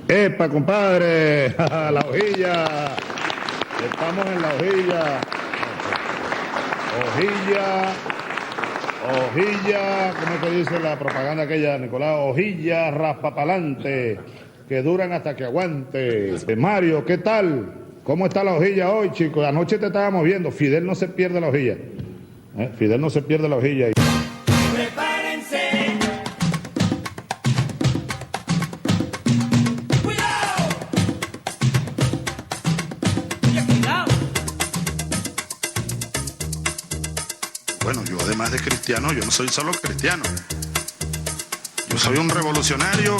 ¡Epa, compadre! ¡La hojilla! Estamos en la hojilla. Hojilla, ¿cómo es que dice la propaganda aquella, Nicolás? Hojilla raspapalante, que duran hasta que aguante. Mario, ¿qué tal? ¿Cómo está la hojilla hoy, chicos? Anoche te estábamos viendo. Fidel no se pierde la hojilla. Fidel no se pierde la hojilla. Bueno, yo además de cristiano, yo no soy solo cristiano. Yo soy un revolucionario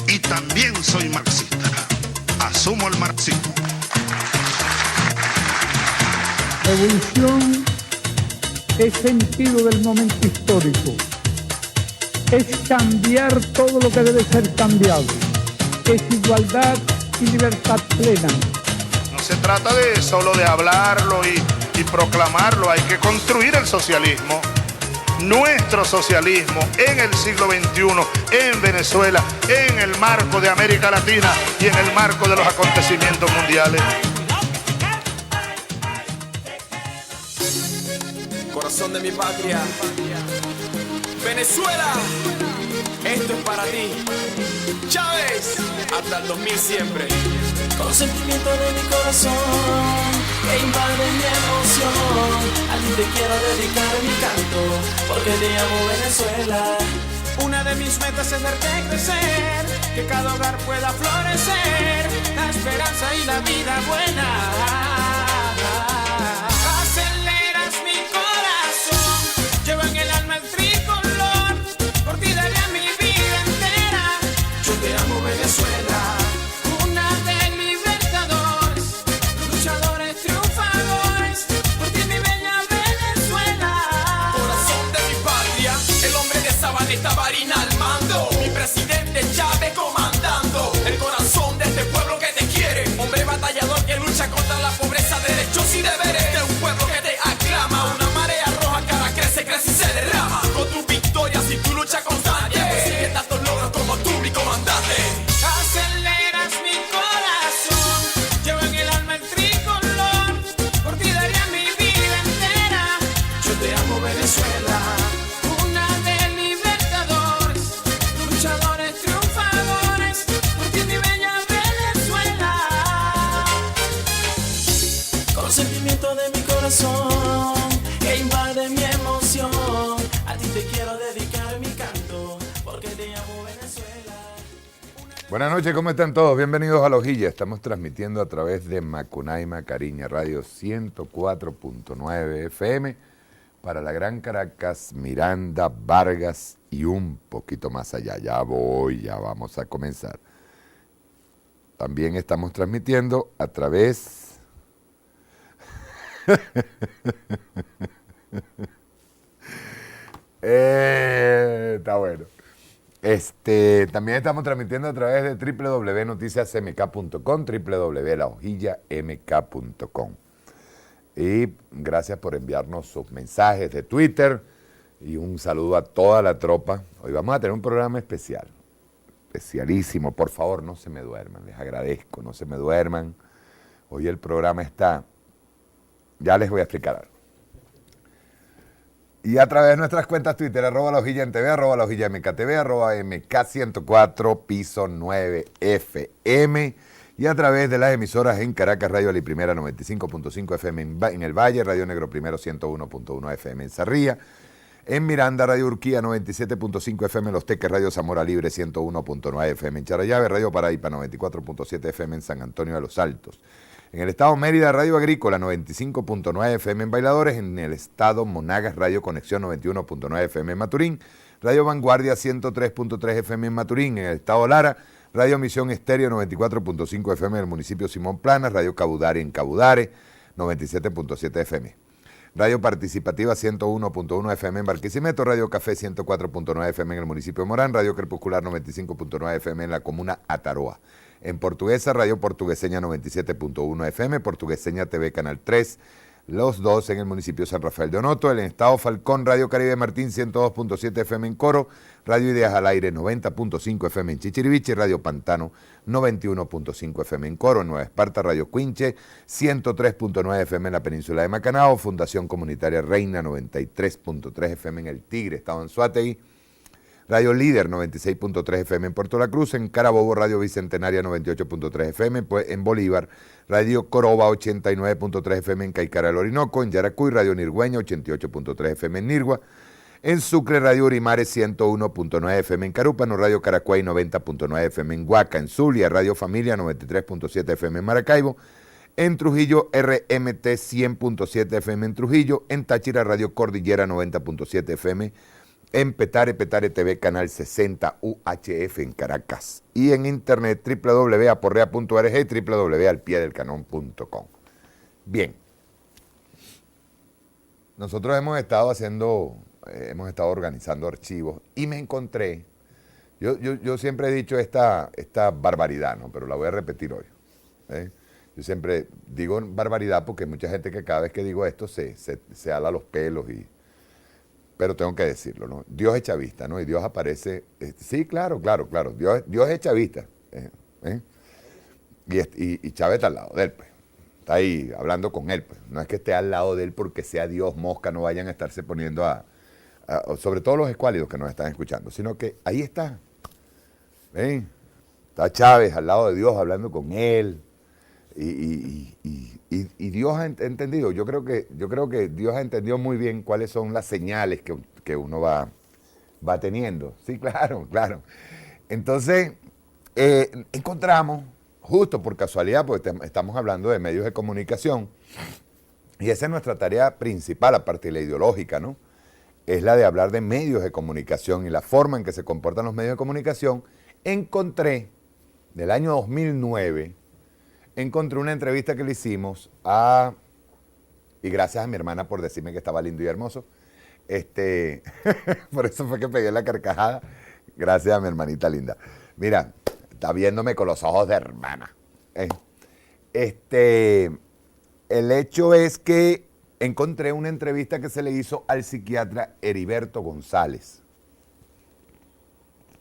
y también soy marxista. Asumo el marxismo. Revolución es sentido del momento histórico. Es cambiar todo lo que debe ser cambiado. Es igualdad y libertad plena. No se trata de solo de hablarlo y proclamarlo, hay que construir el socialismo, nuestro socialismo en el siglo XXI, en Venezuela, en el marco de América Latina y en el marco de los acontecimientos mundiales. Corazón de mi patria, Venezuela, esto es para ti. Chávez, hasta el 2000 siempre. Con sentimiento de mi corazón que invade mi emoción, a ti te quiero dedicar mi canto, porque te amo Venezuela. Una de mis metas es verte crecer, que cada hogar pueda florecer, la esperanza y la vida buena. Aceleras mi corazón, llevo en el alma el tricolor, por ti daría mi vida entera. Yo te amo Venezuela. Tabarina al mando, mi presidente Chávez comandando, el corazón de este pueblo que te quiere, hombre batallador que lucha contra la pobreza, derechos y deberes de un pueblo que te aclama, una marea roja que ahora crece y se derrama, con tu victoria y tu lucha constante, consigue tantos logros como tú, mi comandante. Aceleras mi corazón, llevo en el alma el tricolor, por ti daría mi vida entera. Yo te amo Venezuela. De mi corazón que invade mi emoción, a ti te quiero dedicar mi canto, porque te amo Venezuela. Buenas noches, ¿cómo están todos? Bienvenidos a La Hojilla. Estamos transmitiendo a través de Macunaíma Cariña Radio 104.9 FM para la Gran Caracas, Miranda, Vargas y un poquito más allá. Ya vamos a comenzar. También estamos transmitiendo a través está bueno. También estamos transmitiendo a través de www.noticiasmk.com, www.lahojillamk.com. Y gracias por enviarnos sus mensajes de Twitter y un saludo a toda la tropa. Hoy vamos a tener un programa especial, especialísimo. Por favor, no se me duerman, les agradezco, no se me duerman. Hoy el programa está... Ya les voy a explicar algo. Y a través de nuestras cuentas Twitter, @lahojilla_tv, @lahojilla_mktv, @mk104, piso 9 FM. Y a través de las emisoras en Caracas, Radio La Primera 95.5 FM en el Valle, Radio Negro Primero 101.1 FM en Sarría. En Miranda, Radio Urquía 97.5 FM en Los Teques, Radio Zamora Libre 101.9 FM en Charallave, Radio Paraíba 94.7 FM en San Antonio de los Altos. En el estado Mérida, Radio Agrícola 95.9 FM en Bailadores. En el estado Monagas, Radio Conexión 91.9 FM en Maturín. Radio Vanguardia 103.3 FM en Maturín. En el estado Lara, Radio Misión Estéreo 94.5 FM en el municipio Simón Planas. Radio Cabudare en Cabudare 97.7 FM. Radio Participativa 101.1 FM en Barquisimeto. Radio Café 104.9 FM en el municipio de Morán. Radio Crepuscular 95.9 FM en la comuna Ataroa. En Portuguesa, Radio Portugueseña 97.1 FM, Portugueseña TV Canal 3, los dos en el municipio de San Rafael de Onoto. El estado Falcón, Radio Caribe Martín 102.7 FM en Coro, Radio Ideas al Aire 90.5 FM en Chichiriviche, Radio Pantano 91.5 FM en Coro, en Nueva Esparta, Radio Cuinche 103.9 FM en la península de Macanao, Fundación Comunitaria Reina 93.3 FM en El Tigre, estado en Suátegui, Radio Líder 96.3 FM en Puerto La Cruz, en Carabobo Radio Bicentenaria 98.3 FM, en Bolívar Radio Coroba 89.3 FM en Caicara del Orinoco, en Yaracuy Radio Nirgüeña 88.3 FM en Nirgua, en Sucre Radio Urimares 101.9 FM en Carúpano, Radio Caracuay 90.9 FM en Huaca, en Zulia Radio Familia 93.7 FM en Maracaibo, en Trujillo RMT 100.7 FM en Trujillo, en Táchira Radio Cordillera 90.7 FM en Petare TV Canal 60 UHF en Caracas y en internet www.aporrea.org y www.alpiedelcanon.com. Bien, nosotros hemos estado organizando archivos y me encontré, yo siempre he dicho esta barbaridad, ¿no? Pero la voy a repetir hoy. Yo siempre digo barbaridad porque hay mucha gente que cada vez que digo esto se ala los pelos pero tengo que decirlo, ¿no? Dios es chavista, ¿no? Y Dios aparece, sí, claro, Dios es chavista. Y Chávez está al lado de él, pues. Está ahí hablando con él, pues. No es que esté al lado de él porque sea Dios, mosca, no vayan a estarse poniendo sobre todo los escuálidos que nos están escuchando, sino que ahí está. Está Chávez al lado de Dios hablando con él. Y Dios ha entendido, yo creo que Dios ha entendido muy bien cuáles son las señales que uno va teniendo. Sí, claro. Entonces, encontramos, justo por casualidad, porque estamos hablando de medios de comunicación, y esa es nuestra tarea principal, aparte de la ideológica, ¿no? Es la de hablar de medios de comunicación y la forma en que se comportan los medios de comunicación. Encontré, del año 2009, una entrevista que le hicimos y gracias a mi hermana por decirme que estaba lindo y hermoso, por eso fue que pegué la carcajada, gracias a mi hermanita linda. Mira, está viéndome con los ojos de hermana. El hecho es que encontré una entrevista que se le hizo al psiquiatra Heriberto González.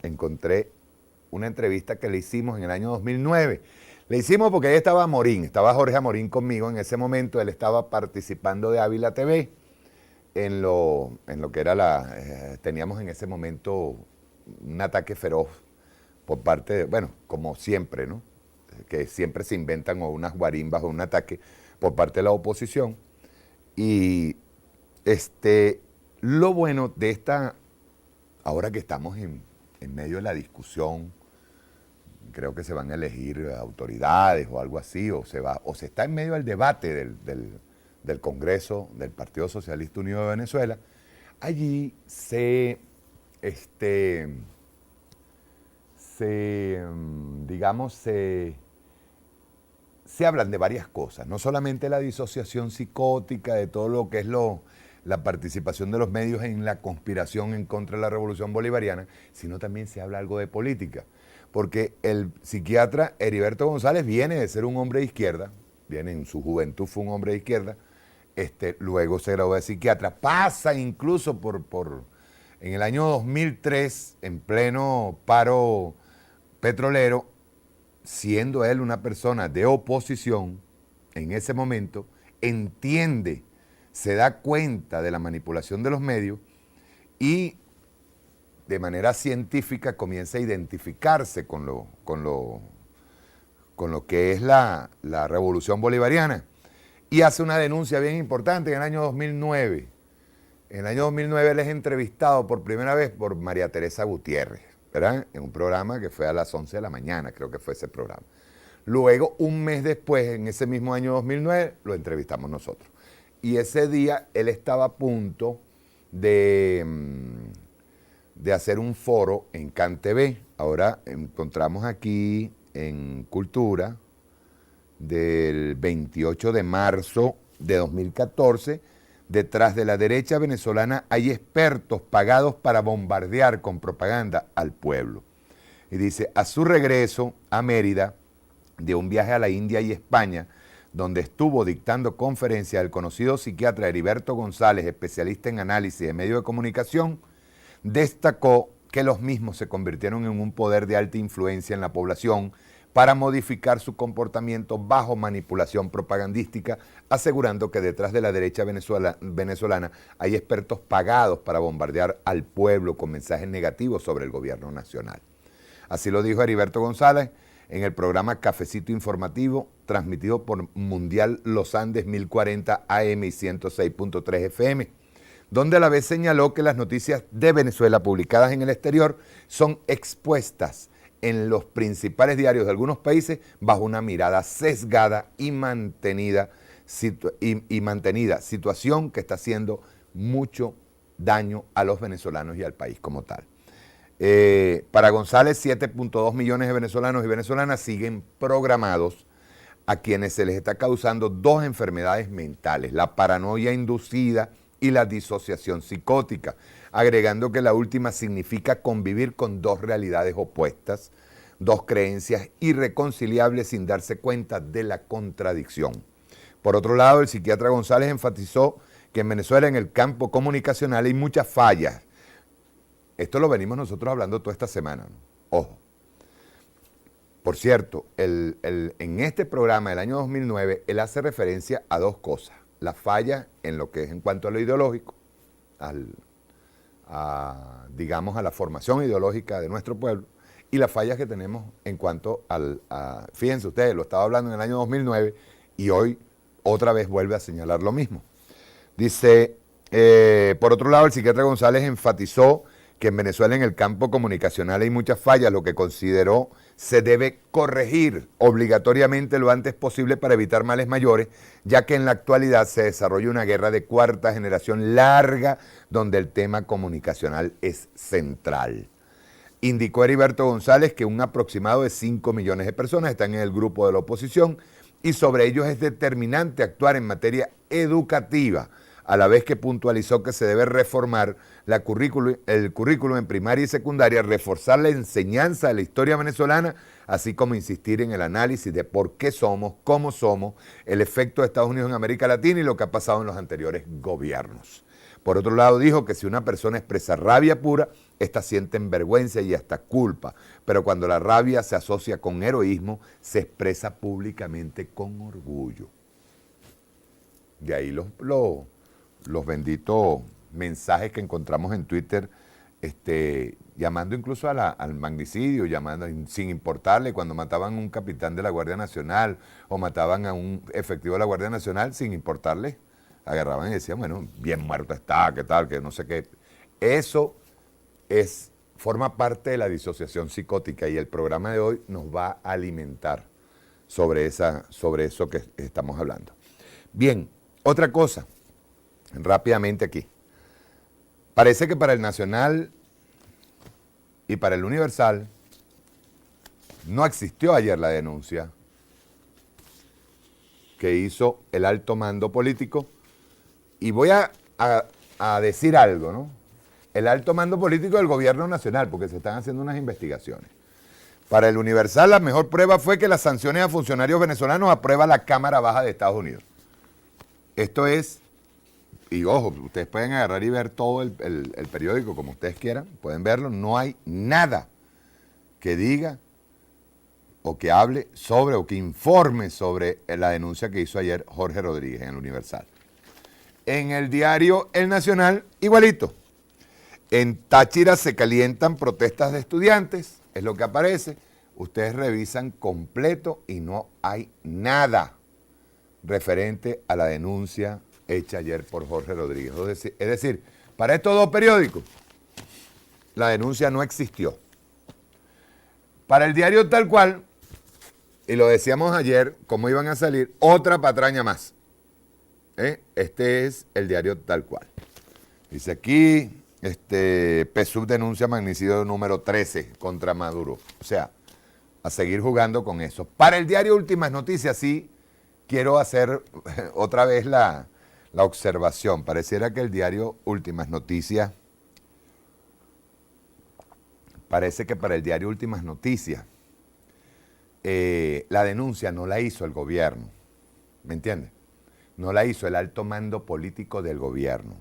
Encontré una entrevista que le hicimos en el año 2009. Le hicimos porque ahí estaba Jorge Amorín conmigo en ese momento. Él estaba participando de Ávila TV en lo que era teníamos en ese momento un ataque feroz por parte de, bueno, como siempre, ¿no? Que siempre se inventan o unas guarimbas o un ataque por parte de la oposición. Y lo bueno de ahora que estamos en medio de la discusión, creo que se van a elegir autoridades o algo así, o se está en medio del debate del Congreso del Partido Socialista Unido de Venezuela. Allí se hablan de varias cosas, no solamente la disociación psicótica, de todo lo que es la participación de los medios en la conspiración en contra de la revolución bolivariana, sino también se habla algo de política. Porque el psiquiatra Heriberto González viene de ser un hombre de izquierda, en su juventud fue un hombre de izquierda, luego se graduó de psiquiatra, pasa incluso en el año 2003, en pleno paro petrolero, siendo él una persona de oposición, en ese momento, entiende, se da cuenta de la manipulación de los medios y de manera científica comienza a identificarse con lo que es la revolución bolivariana y hace una denuncia bien importante en el año 2009. En el año 2009 él es entrevistado por primera vez por María Teresa Gutiérrez, ¿verdad? En un programa que fue a las 11 de la mañana, creo que fue ese programa. Luego, un mes después, en ese mismo año 2009, lo entrevistamos nosotros. Y ese día él estaba a punto de hacer un foro en CanTV. Ahora encontramos aquí en Cultura, del 28 de marzo de 2014, detrás de la derecha venezolana hay expertos pagados para bombardear con propaganda al pueblo. Y dice, a su regreso a Mérida, de un viaje a la India y España, donde estuvo dictando conferencia el conocido psiquiatra Heriberto González, especialista en análisis de medios de comunicación, destacó que los mismos se convirtieron en un poder de alta influencia en la población para modificar su comportamiento bajo manipulación propagandística, asegurando que detrás de la derecha venezolana hay expertos pagados para bombardear al pueblo con mensajes negativos sobre el gobierno nacional. Así lo dijo Heriberto González en el programa Cafecito Informativo, transmitido por Mundial Los Andes 1040 AM y 106.3 FM, donde a la vez señaló que las noticias de Venezuela publicadas en el exterior son expuestas en los principales diarios de algunos países bajo una mirada sesgada y mantenida, situación que está haciendo mucho daño a los venezolanos y al país como tal. Para González, 7.2 millones de venezolanos y venezolanas siguen programados a quienes se les está causando dos enfermedades mentales, la paranoia inducida y la disociación psicótica, agregando que la última significa convivir con dos realidades opuestas, dos creencias irreconciliables sin darse cuenta de la contradicción. Por otro lado, el psiquiatra González enfatizó que en Venezuela, en el campo comunicacional, hay muchas fallas. Esto lo venimos nosotros hablando toda esta semana, ¿no? Ojo. Por cierto, en este programa del año 2009, él hace referencia a dos cosas. La falla en lo que es en cuanto a lo ideológico, digamos a la formación ideológica de nuestro pueblo, y las fallas que tenemos en cuanto fíjense ustedes, lo estaba hablando en el año 2009 y hoy otra vez vuelve a señalar lo mismo. Dice, por otro lado, el psiquiatra González enfatizó que en Venezuela en el campo comunicacional hay muchas fallas, lo que consideró se debe corregir obligatoriamente lo antes posible para evitar males mayores, ya que en la actualidad se desarrolla una guerra de cuarta generación larga donde el tema comunicacional es central. Indicó Heriberto González que un aproximado de 5 millones de personas están en el grupo de la oposición y sobre ellos es determinante actuar en materia educativa, a la vez que puntualizó que se debe reformar el currículum en primaria y secundaria, reforzar la enseñanza de la historia venezolana, así como insistir en el análisis de por qué somos, cómo somos, el efecto de Estados Unidos en América Latina y lo que ha pasado en los anteriores gobiernos. Por otro lado, dijo que si una persona expresa rabia pura, esta sienten vergüenza y hasta culpa, pero cuando la rabia se asocia con heroísmo, se expresa públicamente con orgullo. De ahí los benditos mensajes que encontramos en Twitter, llamando incluso al magnicidio, llamando sin importarle cuando mataban a un capitán de la Guardia Nacional o mataban a un efectivo de la Guardia Nacional, sin importarle, agarraban y decían, bueno, bien muerto está, qué tal, que no sé qué. Eso forma parte de la disociación psicótica y el programa de hoy nos va a alimentar sobre eso que estamos hablando. Bien, otra cosa. Rápidamente aquí. Parece que para el Nacional y para el Universal no existió ayer la denuncia que hizo el alto mando político. Y voy a decir algo, ¿no? El alto mando político del gobierno nacional, porque se están haciendo unas investigaciones. Para el Universal la mejor prueba fue que las sanciones a funcionarios venezolanos aprueba la Cámara Baja de Estados Unidos. Esto es... Y ojo, ustedes pueden agarrar y ver todo el periódico como ustedes quieran, pueden verlo, no hay nada que diga o que hable sobre o que informe sobre la denuncia que hizo ayer Jorge Rodríguez en el Universal. En el diario El Nacional, igualito. En Táchira se calientan protestas de estudiantes, es lo que aparece. Ustedes revisan completo y no hay nada referente a la denuncia hecha ayer por Jorge Rodríguez. Es decir, para estos dos periódicos, la denuncia no existió. Para el diario Tal Cual, y lo decíamos ayer, cómo iban a salir, otra patraña más. Este es el diario Tal Cual. Dice aquí, PSUV denuncia magnicidio número 13 contra Maduro. O sea, a seguir jugando con eso. Para el diario Últimas Noticias, sí, quiero hacer otra vez la observación. Pareciera que el diario Últimas Noticias, parece que para el diario Últimas Noticias, la denuncia no la hizo el gobierno. ¿me entiendes? No la hizo el alto mando político del gobierno,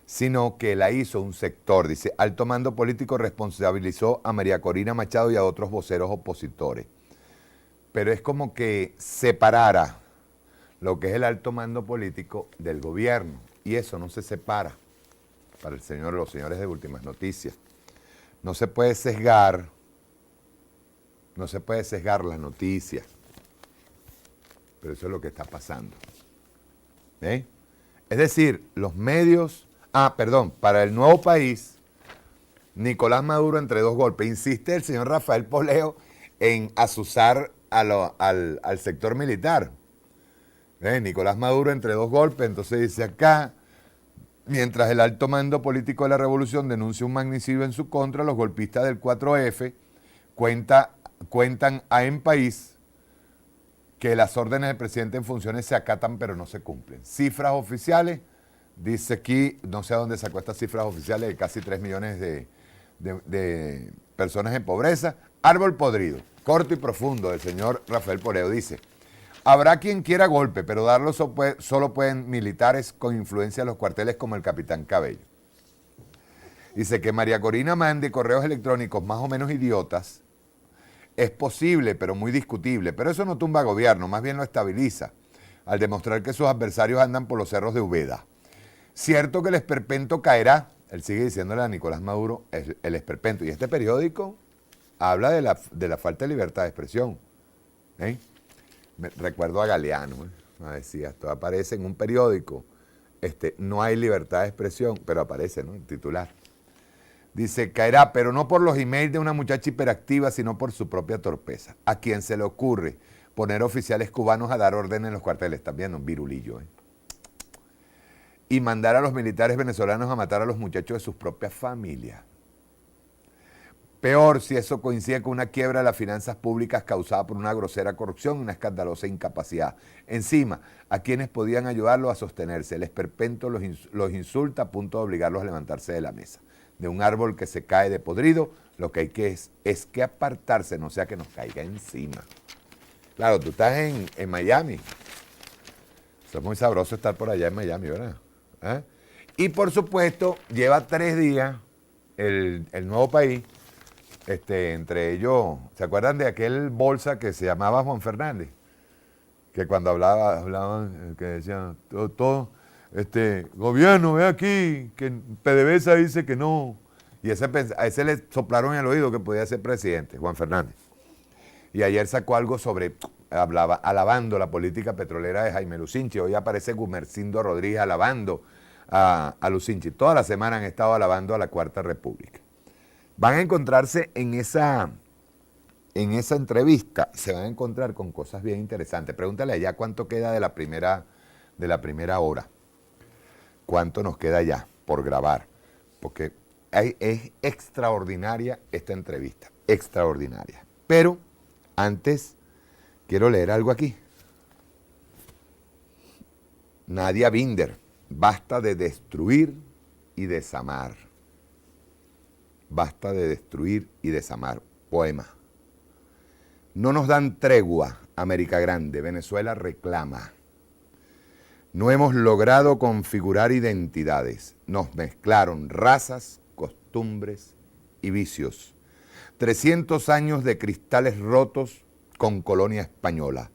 sino que la hizo un sector. Dice, alto mando político responsabilizó a María Corina Machado y a otros voceros opositores. Pero es como que separara lo que es el alto mando político del gobierno. Y eso no se separa para los señores de Últimas Noticias. No se puede sesgar las noticias. Pero eso es lo que está pasando. ¿Eh? Es decir, los medios... para el Nuevo País, Nicolás Maduro entre dos golpes. Insiste el señor Rafael Poleo en azuzar al sector militar. Nicolás Maduro entre dos golpes, entonces dice acá, mientras el alto mando político de la revolución denuncia un magnicidio en su contra, los golpistas del 4F cuentan en país que las órdenes del presidente en funciones se acatan pero no se cumplen. Cifras oficiales, dice aquí, no sé a dónde sacó estas cifras oficiales de casi 3 millones de personas en pobreza. Árbol podrido, corto y profundo, del señor Rafael Poleo, dice, habrá quien quiera golpe, pero darlo solo pueden militares con influencia en los cuarteles como el capitán Cabello. Dice que María Corina mande correos electrónicos más o menos idiotas. Es posible, pero muy discutible. Pero eso no tumba gobierno, más bien lo estabiliza, al demostrar que sus adversarios andan por los cerros de Ubeda. Cierto que el esperpento caerá, él sigue diciéndole a Nicolás Maduro, el esperpento. Y este periódico habla de la falta de libertad de expresión. Recuerdo a Galeano, decía, esto aparece en un periódico, no hay libertad de expresión, pero aparece, ¿no?, el titular. Dice, caerá, pero no por los emails de una muchacha hiperactiva, sino por su propia torpeza. ¿A quién se le ocurre poner oficiales cubanos a dar orden en los cuarteles? También un virulillo, y mandar a los militares venezolanos a matar a los muchachos de sus propias familias. Peor si eso coincide con una quiebra de las finanzas públicas causada por una grosera corrupción y una escandalosa incapacidad. Encima, a quienes podían ayudarlo a sostenerse. El esperpento los insulta a punto de obligarlos a levantarse de la mesa. De un árbol que se cae de podrido, lo que hay que es que apartarse, no sea que nos caiga encima. Claro, tú estás en Miami. Eso es muy sabroso estar por allá en Miami, ¿verdad? Y por supuesto, lleva 3 días el Nuevo País, entre ellos, ¿se acuerdan de aquel bolsa que se llamaba Juan Fernández? Que cuando hablaban, que decían, todo gobierno, ve aquí, que PDVSA dice que no. Y a ese le soplaron en el oído que podía ser presidente, Juan Fernández. Y ayer sacó algo alabando la política petrolera de Jaime Lucinchi. Hoy aparece Gumercindo Rodríguez alabando a Lucinchi. Toda la semana han estado alabando a la Cuarta República. Van a encontrarse en esa entrevista, se van a encontrar con cosas bien interesantes. Pregúntale allá cuánto queda de la primera hora. ¿Cuánto nos queda ya por grabar? Porque es extraordinaria esta entrevista, extraordinaria. Pero antes quiero leer algo aquí. Nadia Binder, basta de destruir y desamar. Basta de destruir y desamar. Poema. No nos dan tregua, América Grande. Venezuela reclama. No hemos logrado configurar identidades. Nos mezclaron razas, costumbres y vicios. 300 años de cristales rotos con colonia española.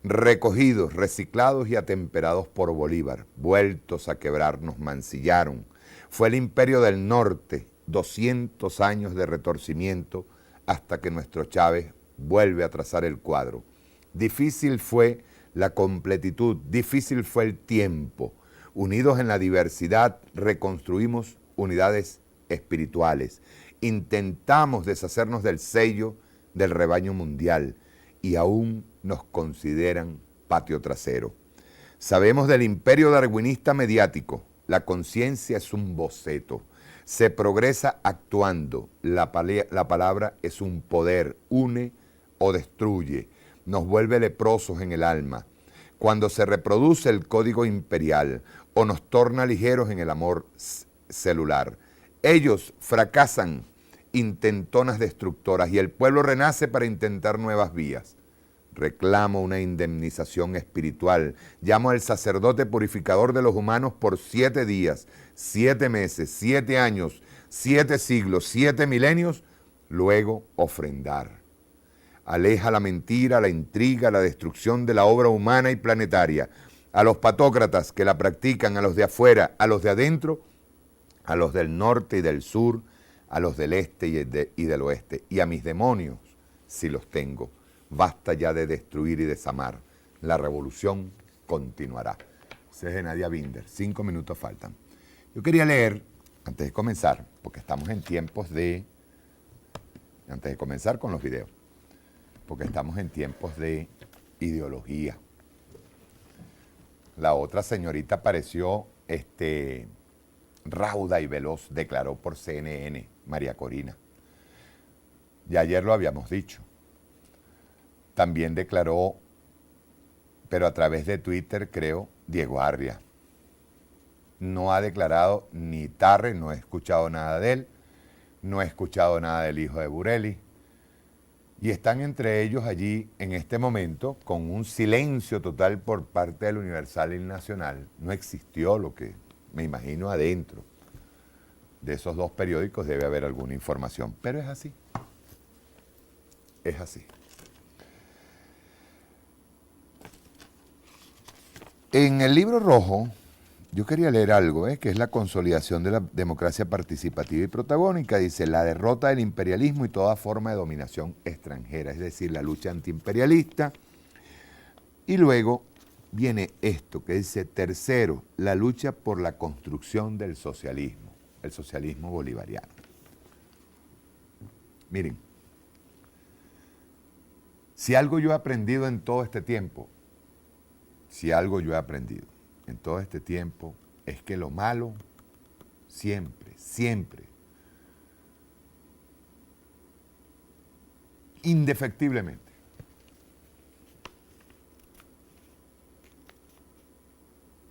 Recogidos, reciclados y atemperados por Bolívar. Vueltos a quebrar, nos mancillaron. Fue el imperio del norte, 200 años de retorcimiento hasta que nuestro Chávez vuelve a trazar el cuadro. Difícil fue la completitud, difícil fue el tiempo. Unidos en la diversidad, reconstruimos unidades espirituales. Intentamos deshacernos del sello del rebaño mundial y aún nos consideran patio trasero. Sabemos del imperio darwinista mediático. La conciencia es un boceto. Se progresa actuando. La palabra es un poder. Une o destruye. Nos vuelve leprosos en el alma. Cuando se reproduce el código imperial o nos torna ligeros en el amor celular. Ellos fracasan, intentonas destructoras, y el pueblo renace para intentar nuevas vías. Reclamo una indemnización espiritual. Llamo al sacerdote purificador de los humanos por 7 días, 7 meses, 7 años, 7 siglos, 7 milenios, luego ofrendar. Aleja la mentira, la intriga, la destrucción de la obra humana y planetaria. A los patócratas que la practican, a los de afuera, a los de adentro, a los del norte y del sur, a los del este y del oeste, y a mis demonios, si los tengo. Basta ya de destruir y desamar. La revolución continuará. Ese es de Nadia Binder. 5 minutos faltan. Yo quería leer, antes de comenzar, porque estamos en tiempos de... Antes de comenzar con los videos, porque estamos en tiempos de ideología. La otra señorita apareció rauda y veloz, declaró por CNN, María Corina. Y ayer lo habíamos dicho. También declaró, pero a través de Twitter, creo, Diego Arria. No ha declarado ni Tarre, no he escuchado nada de él, no he escuchado nada del hijo de Burelli. Y están entre ellos allí en este momento con un silencio total por parte del Universal y el Nacional. No existió lo que me imagino adentro de esos dos periódicos, debe haber alguna información, pero es así. Es así. En el libro rojo, yo quería leer algo, que es la consolidación de la democracia participativa y protagónica. Dice, la derrota del imperialismo y toda forma de dominación extranjera, es decir, la lucha antiimperialista. Y luego viene esto que dice, tercero, la lucha por la construcción del socialismo, el socialismo bolivariano. Miren, si algo yo he aprendido en todo este tiempo, es que lo malo siempre, indefectiblemente,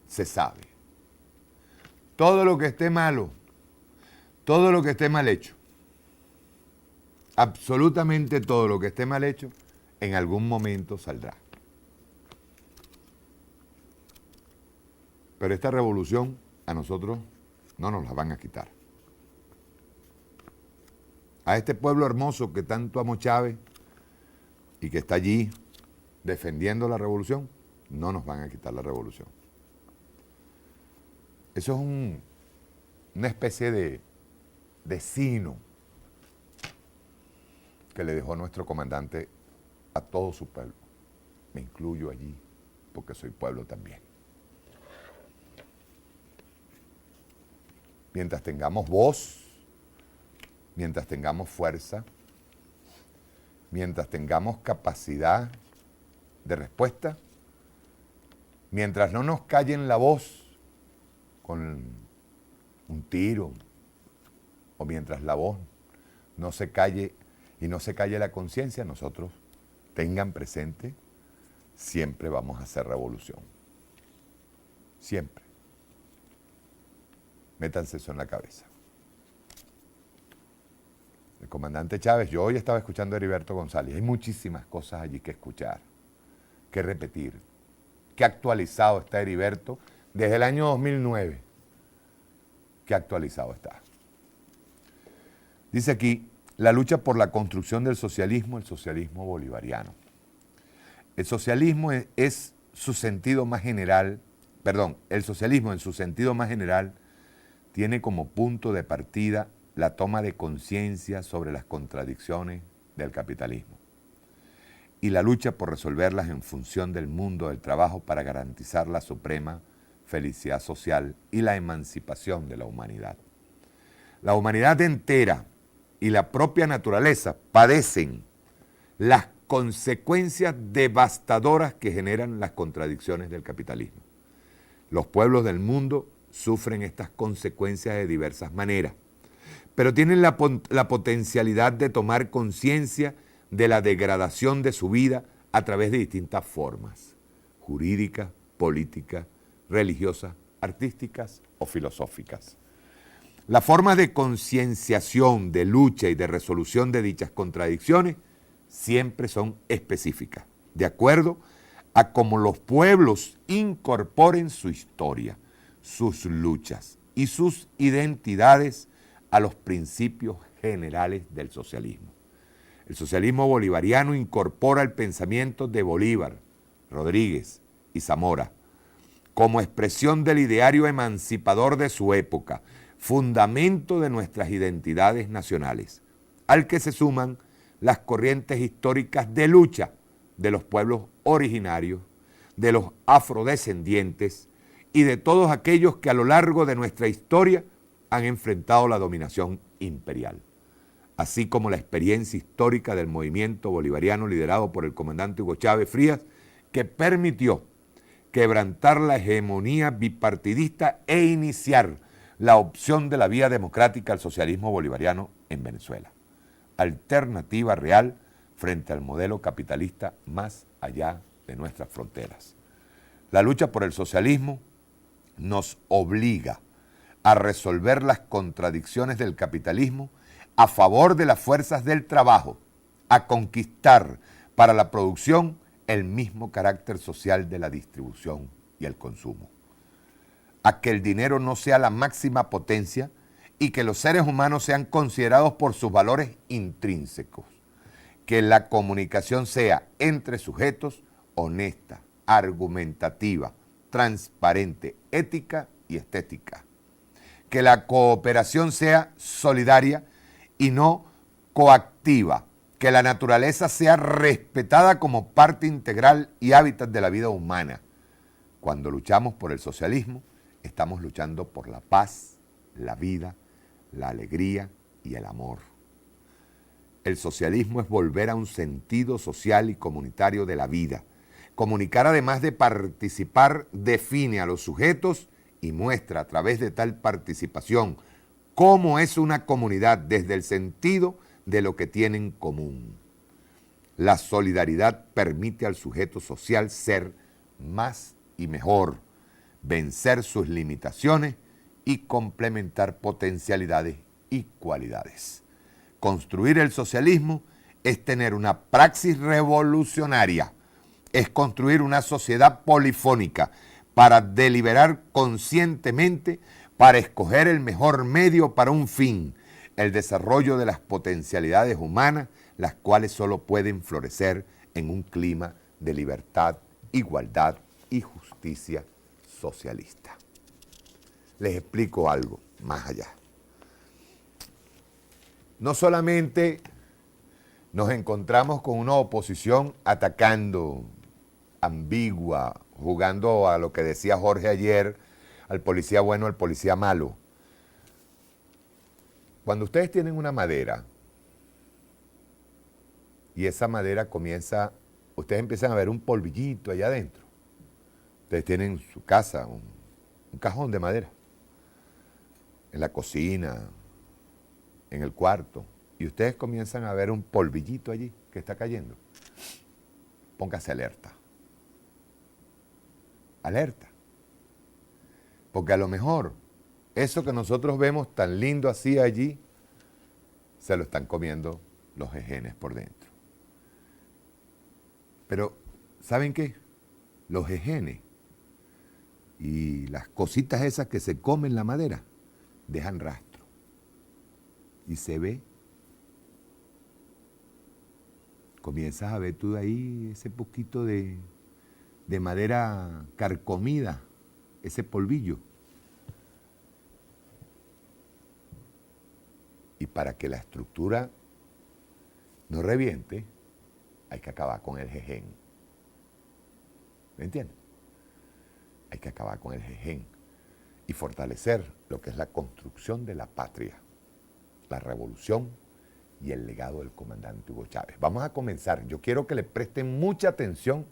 se sabe. Todo lo que esté malo, todo lo que esté mal hecho, absolutamente todo lo que esté mal hecho, en algún momento saldrá. Pero esta revolución a nosotros no nos la van a quitar. A este pueblo hermoso que tanto amó Chávez y que está allí defendiendo la revolución, no nos van a quitar la revolución. Eso es una especie de sino que le dejó nuestro comandante a todo su pueblo. Me incluyo allí porque soy pueblo también. Mientras tengamos voz, mientras tengamos fuerza, mientras tengamos capacidad de respuesta, mientras no nos callen la voz con un tiro, o mientras la voz no se calle y no se calle la conciencia, nosotros tengan presente, siempre vamos a hacer revolución. Siempre. Métanse eso en la cabeza. El comandante Chávez, yo hoy estaba escuchando a Heriberto González, hay muchísimas cosas allí que escuchar, que repetir. Qué actualizado está Heriberto desde el año 2009. Qué actualizado está. Dice aquí, la lucha por la construcción del socialismo, el socialismo bolivariano. El socialismo es su sentido más general, el socialismo en su sentido más general tiene como punto de partida la toma de conciencia sobre las contradicciones del capitalismo y la lucha por resolverlas en función del mundo del trabajo para garantizar la suprema felicidad social y la emancipación de la humanidad. La humanidad entera y la propia naturaleza padecen las consecuencias devastadoras que generan las contradicciones del capitalismo. Los pueblos del mundo sufren estas consecuencias de diversas maneras, pero tienen la potencialidad de tomar conciencia de la degradación de su vida a través de distintas formas, jurídicas, políticas, religiosas, artísticas o filosóficas. Las formas de concienciación, de lucha y de resolución de dichas contradicciones siempre son específicas. de acuerdo a cómo los pueblos incorporen su historia, sus luchas y sus identidades a los principios generales del socialismo. El socialismo bolivariano incorpora el pensamiento de Bolívar, Rodríguez y Zamora como expresión del ideario emancipador de su época, fundamento de nuestras identidades nacionales, al que se suman las corrientes históricas de lucha de los pueblos originarios, de los afrodescendientes y de todos aquellos que a lo largo de nuestra historia han enfrentado la dominación imperial, así como la experiencia histórica del movimiento bolivariano liderado por el comandante Hugo Chávez Frías, que permitió quebrantar la hegemonía bipartidista e iniciar la opción de la vía democrática al socialismo bolivariano en Venezuela, alternativa real frente al modelo capitalista más allá de nuestras fronteras. La lucha por el socialismo nos obliga a resolver las contradicciones del capitalismo a favor de las fuerzas del trabajo, a conquistar para la producción el mismo carácter social de la distribución y el consumo, a que el dinero no sea la máxima potencia y que los seres humanos sean considerados por sus valores intrínsecos, que la comunicación sea entre sujetos honesta, argumentativa, transparente, ética y estética, que la cooperación sea solidaria y no coactiva, que la naturaleza sea respetada como parte integral y hábitat de la vida humana. Cuando luchamos por el socialismo, estamos luchando por la paz, la vida, la alegría y el amor. El socialismo es volver a un sentido social y comunitario de la vida. Comunicar, además de participar, define a los sujetos y muestra a través de tal participación cómo es una comunidad desde el sentido de lo que tienen en común. La solidaridad permite al sujeto social ser más y mejor, vencer sus limitaciones y complementar potencialidades y cualidades. Construir el socialismo es tener una praxis revolucionaria, es construir una sociedad polifónica para deliberar conscientemente, para escoger el mejor medio para un fin, el desarrollo de las potencialidades humanas, las cuales solo pueden florecer en un clima de libertad, igualdad y justicia socialista. Les explico algo más allá. No solamente nos encontramos con una oposición atacando, ambigua, jugando a lo que decía Jorge ayer, al policía bueno, al policía malo. Cuando ustedes tienen una madera y esa madera comienza, ustedes empiezan a ver un polvillito allá adentro. Ustedes tienen en su casa un cajón de madera, en la cocina, en el cuarto, y ustedes comienzan a ver un polvillito allí que está cayendo. Póngase alerta. Alerta. Porque a lo mejor eso que nosotros vemos tan lindo así allí, se lo están comiendo los jejenes por dentro. Pero, ¿saben qué? Los jejenes y las cositas esas que se comen la madera, dejan rastro. Y se ve. Comienzas a ver tú de ahí ese poquito de madera carcomida, ese polvillo. Y para que la estructura no reviente, hay que acabar con el jején. ¿Me entiendes? Hay que acabar con el jején y fortalecer lo que es la construcción de la patria, la revolución y el legado del comandante Hugo Chávez. Vamos a comenzar. Yo quiero que le presten mucha atención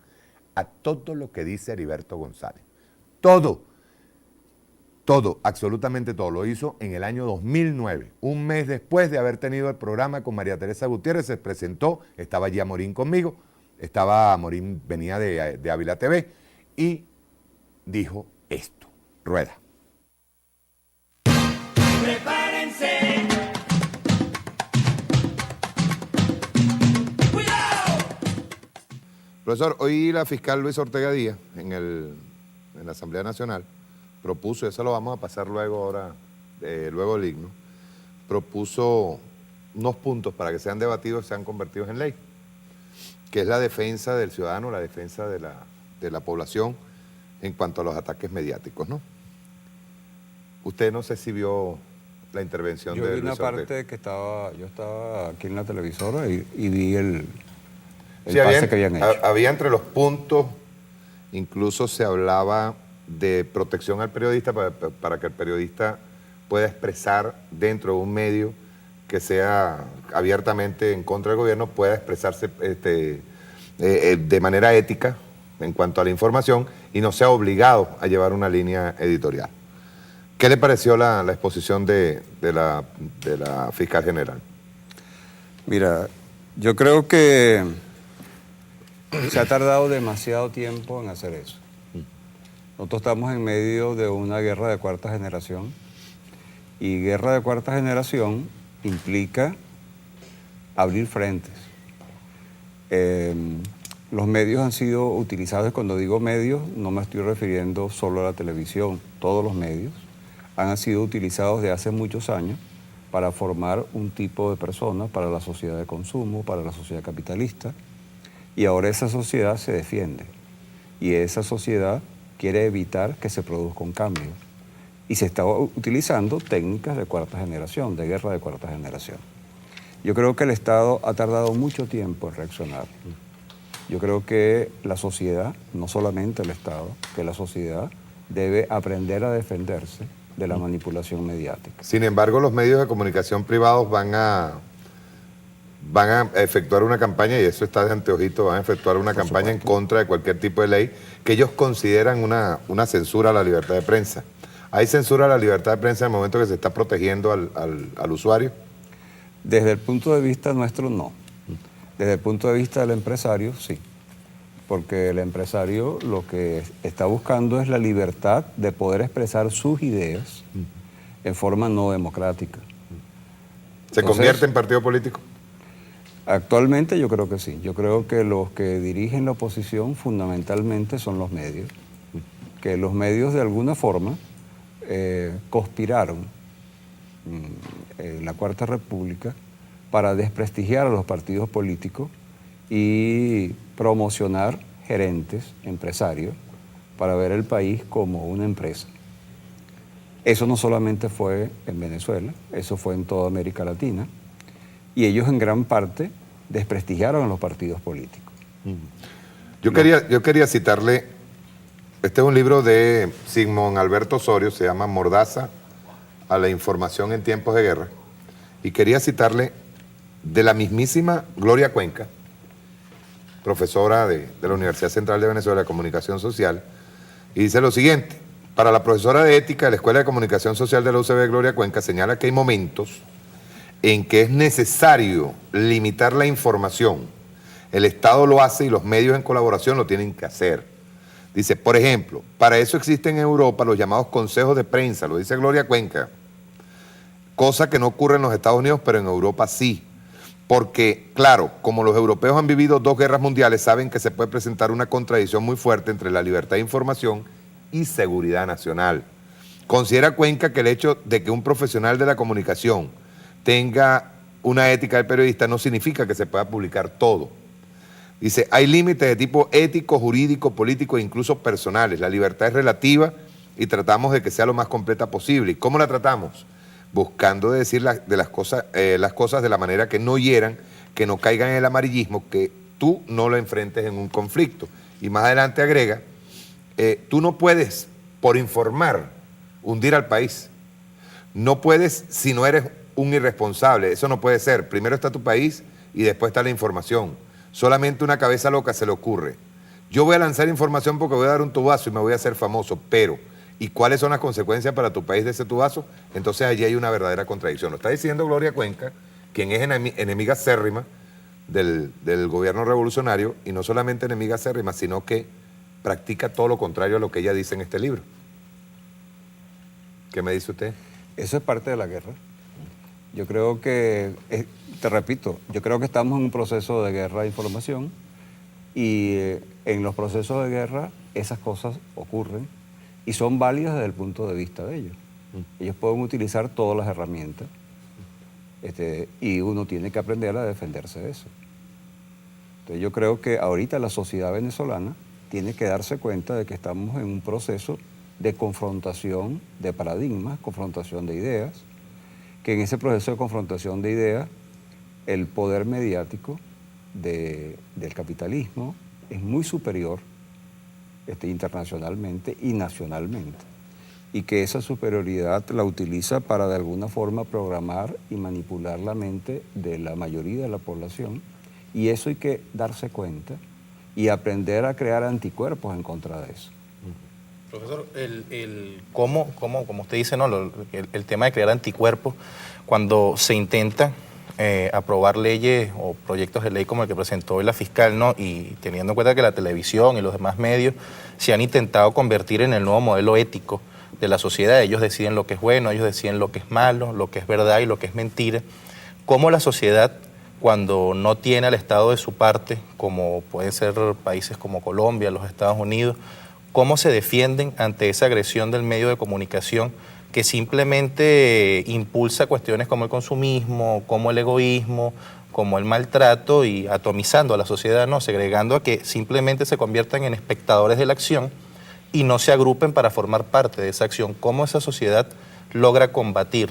a todo lo que dice Heriberto González. Todo, absolutamente todo. Lo hizo en el año 2009. Un mes después de haber tenido el programa con María Teresa Gutiérrez, se presentó, estaba allí Amorín conmigo, Amorín venía de Ávila TV y dijo esto. Rueda. Prepárense. Profesor, hoy la fiscal Luis Ortega Díaz en la Asamblea Nacional propuso, eso lo vamos a pasar luego ahora, luego del himno, propuso unos puntos para que sean debatidos, sean convertidos en ley, que es la defensa del ciudadano, la defensa de la población en cuanto a los ataques mediáticos, ¿no? Usted no sé si vio la intervención de Luis Ortega. Yo vi una parte que yo estaba aquí en la televisora y vi el pase que habían hecho. Había entre los puntos, incluso se hablaba de protección al periodista para que el periodista pueda expresar dentro de un medio que sea abiertamente en contra del gobierno, pueda expresarse de manera ética en cuanto a la información y no sea obligado a llevar una línea editorial. ¿Qué le pareció la exposición de la fiscal general? Mira, yo creo que se ha tardado demasiado tiempo en hacer eso. Nosotros estamos en medio de una guerra de cuarta generación y guerra de cuarta generación implica abrir frentes. Los medios han sido utilizados, y cuando digo medios no me estoy refiriendo solo a la televisión, todos los medios han sido utilizados desde hace muchos años para formar un tipo de personas para la sociedad de consumo, para la sociedad capitalista, y ahora esa sociedad se defiende y esa sociedad quiere evitar que se produzca un cambio y se está utilizando técnicas de cuarta generación, de guerra de cuarta generación. Yo creo que el Estado ha tardado mucho tiempo en reaccionar. Yo creo que la sociedad, no solamente el Estado, que la sociedad debe aprender a defenderse de la manipulación mediática. Sin embargo, los medios de comunicación privados van a efectuar una campaña, y eso está de anteojito, van a efectuar una campaña en contra de cualquier tipo de ley que ellos consideran una censura a la libertad de prensa. ¿Hay censura a la libertad de prensa en el momento que se está protegiendo al usuario? Desde el punto de vista nuestro, no. Desde el punto de vista del empresario, sí. Porque el empresario lo que está buscando es la libertad de poder expresar sus ideas en forma no democrática. ¿Se convierte en partido político? Actualmente yo creo que sí. Yo creo que los que dirigen la oposición fundamentalmente son los medios. Que los medios de alguna forma conspiraron en la Cuarta República para desprestigiar a los partidos políticos y promocionar gerentes, empresarios, para ver el país como una empresa. Eso no solamente fue en Venezuela, eso fue en toda América Latina, y ellos en gran parte desprestigiaron a los partidos políticos. Yo quería citarle, este es un libro de Sigmund Alberto Osorio, se llama Mordaza a la información en tiempos de guerra, y quería citarle de la mismísima Gloria Cuenca, profesora de la Universidad Central de Venezuela de Comunicación Social, y dice lo siguiente: para la profesora de ética de la Escuela de Comunicación Social de la UCB, Gloria Cuenca, señala que hay momentos en que es necesario limitar la información. El Estado lo hace y los medios en colaboración lo tienen que hacer. Dice, por ejemplo, para eso existen en Europa los llamados consejos de prensa, lo dice Gloria Cuenca, cosa que no ocurre en los Estados Unidos, pero en Europa sí. Porque, claro, como los europeos han vivido 2 guerras mundiales, saben que se puede presentar una contradicción muy fuerte entre la libertad de información y seguridad nacional. Considera Cuenca que el hecho de que un profesional de la comunicación tenga una ética del periodista no significa que se pueda publicar todo. Dice, hay límites de tipo ético, jurídico, político e incluso personales. La libertad es relativa y tratamos de que sea lo más completa posible. ¿Y cómo la tratamos? Buscando decir las cosas de la manera que no hieran, que no caigan en el amarillismo, que tú no lo enfrentes en un conflicto. Y más adelante agrega, tú no puedes, por informar, hundir al país. No puedes si no eres un irresponsable, eso no puede ser. Primero está tu país y después está la información. Solamente una cabeza loca se le ocurre. Yo voy a lanzar información porque voy a dar un tubazo y me voy a hacer famoso, pero ¿y cuáles son las consecuencias para tu país de ese tubazo? Entonces allí hay una verdadera contradicción. Lo está diciendo Gloria Cuenca, quien es enemiga acérrima del gobierno revolucionario, y no solamente enemiga acérrima, sino que practica todo lo contrario a lo que ella dice en este libro. ¿Qué me dice usted? Eso es parte de la guerra. Yo creo que, te repito, yo creo que estamos en un proceso de guerra de información Y en los procesos de guerra esas cosas ocurren y son válidas desde el punto de vista de ellos. Ellos pueden utilizar todas las herramientas y uno tiene que aprender a defenderse de eso. Entonces yo creo que ahorita la sociedad venezolana tiene que darse cuenta de que estamos en un proceso de confrontación de paradigmas, confrontación de ideas, que en ese proceso de confrontación de ideas el poder mediático del capitalismo es muy superior internacionalmente y nacionalmente, y que esa superioridad la utiliza para de alguna forma programar y manipular la mente de la mayoría de la población, y eso hay que darse cuenta y aprender a crear anticuerpos en contra de eso. Profesor, como usted dice, ¿no? El tema de crear anticuerpos, cuando se intenta aprobar leyes o proyectos de ley como el que presentó hoy la fiscal, ¿no? Y teniendo en cuenta que la televisión y los demás medios se han intentado convertir en el nuevo modelo ético de la sociedad. Ellos deciden lo que es bueno, ellos deciden lo que es malo, lo que es verdad y lo que es mentira. ¿Cómo la sociedad, cuando no tiene al Estado de su parte, como pueden ser países como Colombia, los Estados Unidos, cómo se defienden ante esa agresión del medio de comunicación que simplemente impulsa cuestiones como el consumismo, como el egoísmo, como el maltrato, y atomizando a la sociedad, ¿no? Segregando a que simplemente se conviertan en espectadores de la acción y no se agrupen para formar parte de esa acción? ¿Cómo esa sociedad logra combatir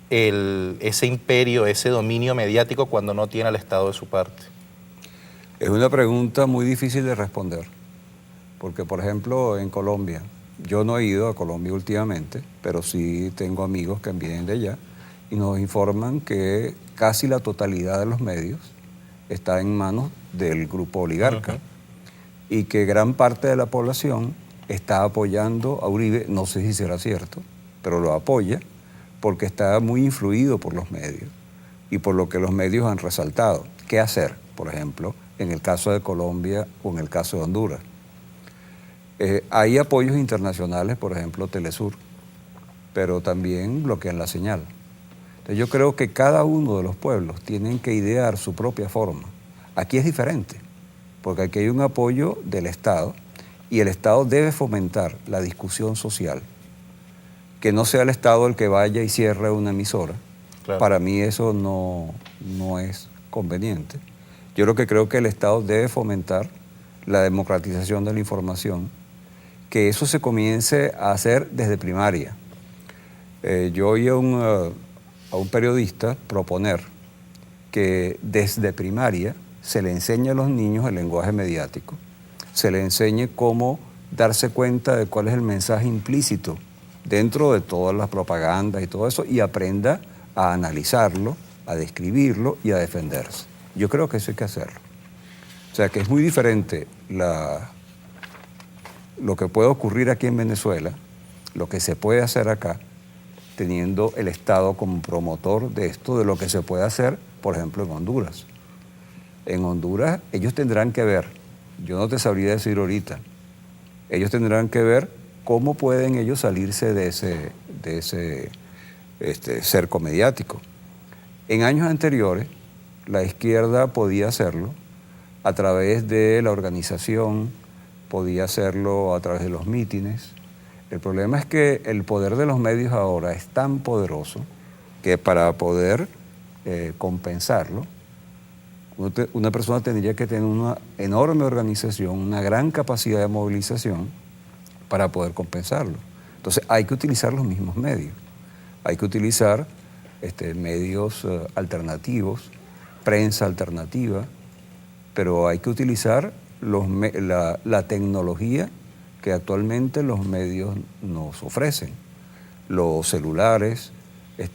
ese imperio, ese dominio mediático cuando no tiene al Estado de su parte? Es una pregunta muy difícil de responder, porque por ejemplo en Colombia, yo no he ido a Colombia últimamente, pero sí tengo amigos que vienen de allá y nos informan que casi la totalidad de los medios está en manos del grupo oligarca y que gran parte de la población está apoyando a Uribe, no sé si será cierto, pero lo apoya porque está muy influido por los medios y por lo que los medios han resaltado. ¿Qué hacer, por ejemplo, en el caso de Colombia o en el caso de Honduras? Hay apoyos internacionales, por ejemplo, Telesur, pero también bloquean la señal. Entonces yo creo que cada uno de los pueblos tienen que idear su propia forma. Aquí es diferente, porque aquí hay un apoyo del Estado y el Estado debe fomentar la discusión social. Que no sea el Estado el que vaya y cierre una emisora. Claro. Para mí eso no es conveniente. Yo lo que creo que el Estado debe fomentar la democratización de la información, que eso se comience a hacer desde primaria. Yo oí a un periodista proponer que desde primaria se le enseñe a los niños el lenguaje mediático, se le enseñe cómo darse cuenta de cuál es el mensaje implícito dentro de todas las propagandas y todo eso, y aprenda a analizarlo, a describirlo y a defenderse. Yo creo que eso hay que hacerlo. O sea, que es muy diferente lo que puede ocurrir aquí en Venezuela, lo que se puede hacer acá, teniendo el Estado como promotor de esto, de lo que se puede hacer, por ejemplo, en Honduras. En Honduras ellos tendrán que ver, yo no te sabría decir ahorita, ellos tendrán que ver cómo pueden ellos salirse de ese cerco mediático. En años anteriores, la izquierda podía hacerlo a través de la organización, podía hacerlo a través de los mítines. El problema es que el poder de los medios ahora es tan poderoso que para poder compensarlo, una persona tendría que tener una enorme organización, una gran capacidad de movilización para poder compensarlo. Entonces hay que utilizar los mismos medios. Hay que utilizar medios alternativos, prensa alternativa, pero hay que utilizar la tecnología que actualmente los medios nos ofrecen. Los celulares,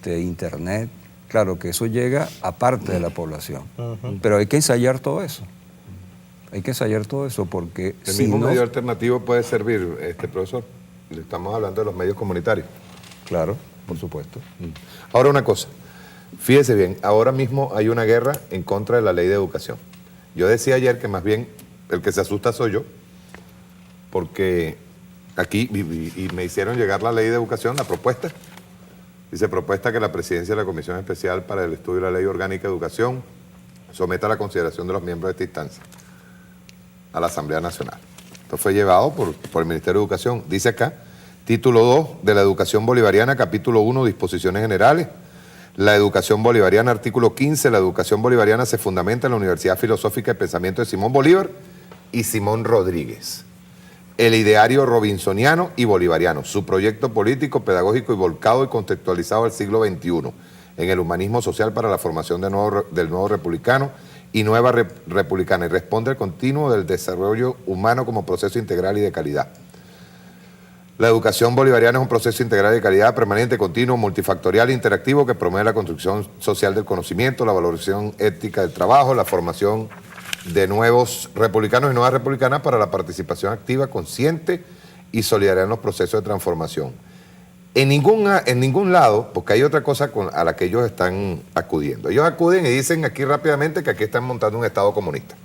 internet, claro que eso llega a parte de la población, pero hay que ensayar todo eso. Hay que ensayar todo eso porque el mismo medio alternativo puede servir, profesor. Le estamos hablando de los medios comunitarios. Claro, por supuesto. Ahora una cosa, fíjese bien, ahora mismo hay una guerra en contra de la ley de educación. Yo decía ayer que más bien el que se asusta soy yo, porque aquí y me hicieron llegar la ley de educación, la propuesta. Dice: propuesta que la presidencia de la Comisión Especial para el Estudio de la Ley Orgánica de Educación someta a la consideración de los miembros de esta instancia. a la Asamblea Nacional. Esto fue llevado por el Ministerio de Educación. Dice acá, título 2 de la Educación Bolivariana, capítulo 1, disposiciones generales. La educación bolivariana, artículo 15, la educación bolivariana se fundamenta en la Universidad Filosófica de Pensamiento de Simón Bolívar y Simón Rodríguez. El ideario robinsoniano y bolivariano, su proyecto político, pedagógico y volcado y contextualizado al siglo XXI, en el humanismo social para la formación del nuevo republicano y nueva republicana, y responde al continuo del desarrollo humano como proceso integral y de calidad. La educación bolivariana es un proceso integral de calidad, permanente, continuo, multifactorial e interactivo que promueve la construcción social del conocimiento, la valoración ética del trabajo, la formación de nuevos republicanos y nuevas republicanas para la participación activa, consciente y solidaria en los procesos de transformación. En ningún lado, porque hay otra cosa a la que ellos están acudiendo. Ellos acuden y dicen aquí rápidamente que aquí están montando un Estado comunista.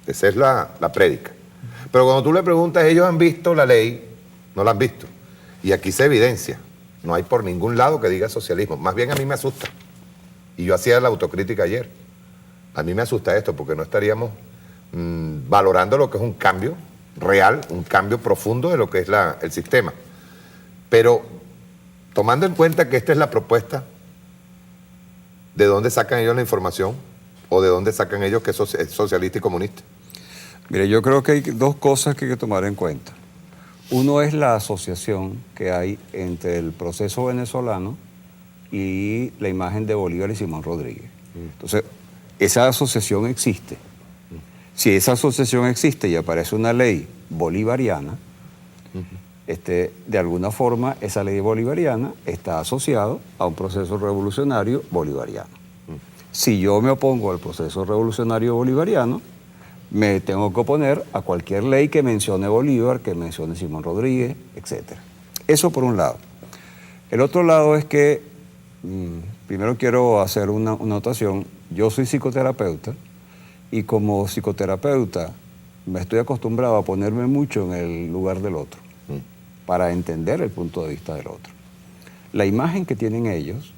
Esa es la prédica. Pero cuando tú le preguntas, ellos han visto la ley, no la han visto. Y aquí se evidencia. No hay por ningún lado que diga socialismo. Más bien a mí me asusta. Y yo hacía la autocrítica ayer. A mí me asusta esto porque no estaríamos valorando lo que es un cambio real, un cambio profundo de lo que es el sistema. Pero tomando en cuenta que esta es la propuesta, ¿de dónde sacan ellos la información? ¿O de dónde sacan ellos que es socialista y comunista? Mire, yo creo que hay dos cosas que hay que tomar en cuenta. Uno es la asociación que hay entre el proceso venezolano y la imagen de Bolívar y Simón Rodríguez. Entonces, esa asociación existe. Si esa asociación existe y aparece una ley bolivariana, de alguna forma esa ley bolivariana está asociada a un proceso revolucionario bolivariano. Si yo me opongo al proceso revolucionario bolivariano, me tengo que oponer a cualquier ley que mencione Bolívar, que mencione Simón Rodríguez, etc. Eso por un lado. El otro lado es que, primero quiero hacer una anotación. Yo soy psicoterapeuta y como psicoterapeuta me estoy acostumbrado a ponerme mucho en el lugar del otro para entender el punto de vista del otro. La imagen que tienen ellos,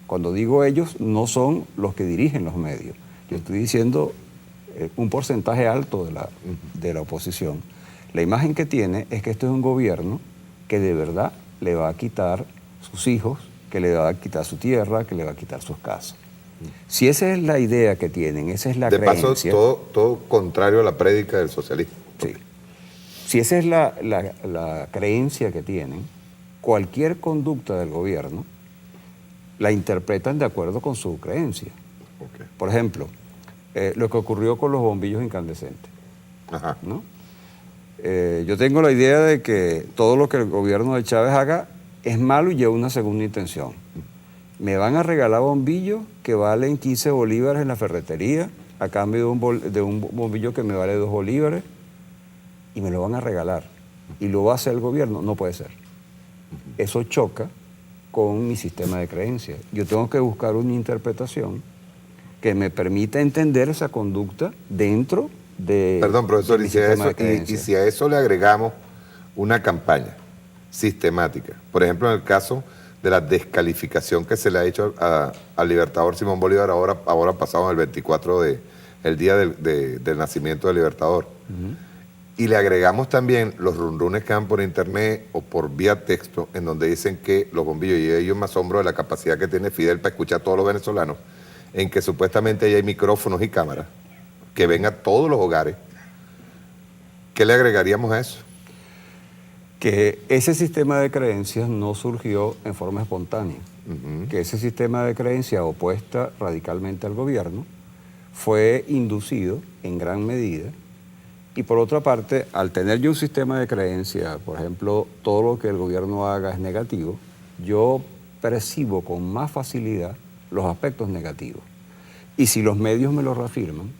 cuando digo ellos, no son los que dirigen los medios. Yo estoy diciendo un porcentaje alto de la oposición. La imagen que tiene es que este es un gobierno que de verdad le va a quitar sus hijos, que le va a quitar su tierra, que le va a quitar sus casas. Si esa es la idea que tienen, esa es la creencia... De paso, todo contrario a la prédica del socialismo. Sí. Si esa es la creencia que tienen, cualquier conducta del gobierno la interpretan de acuerdo con su creencia. Okay. Por ejemplo, lo que ocurrió con los bombillos incandescentes. Ajá. ¿No? Yo tengo la idea de que todo lo que el gobierno de Chávez haga es malo y lleva una segunda intención. Me van a regalar bombillos que valen 15 bolívares en la ferretería a cambio de un bombillo que me vale 2 bolívares y me lo van a regalar. Y lo va a hacer el gobierno. No puede ser. Eso choca con mi sistema de creencias. Yo tengo que buscar una interpretación que me permita entender esa conducta dentro de... Perdón, profesor, de mi y sistema de creencias. si a eso le agregamos una campaña sistemática, por ejemplo, en el caso de la descalificación que se le ha hecho al libertador Simón Bolívar ahora pasado en el 24 el día del nacimiento del libertador, y le agregamos también los runrunes que dan por internet o por vía texto, en donde dicen que los bombillos, y yo me asombro de la capacidad que tiene Fidel para escuchar a todos los venezolanos, en que supuestamente ahí hay micrófonos y cámaras que ven a todos los hogares. ¿Qué le agregaríamos a eso? Que ese sistema de creencias no surgió en forma espontánea, que ese sistema de creencias opuesta radicalmente al gobierno fue inducido en gran medida, y por otra parte, al tener yo un sistema de creencias, por ejemplo, todo lo que el gobierno haga es negativo, yo percibo con más facilidad los aspectos negativos. Y si los medios me lo reafirman,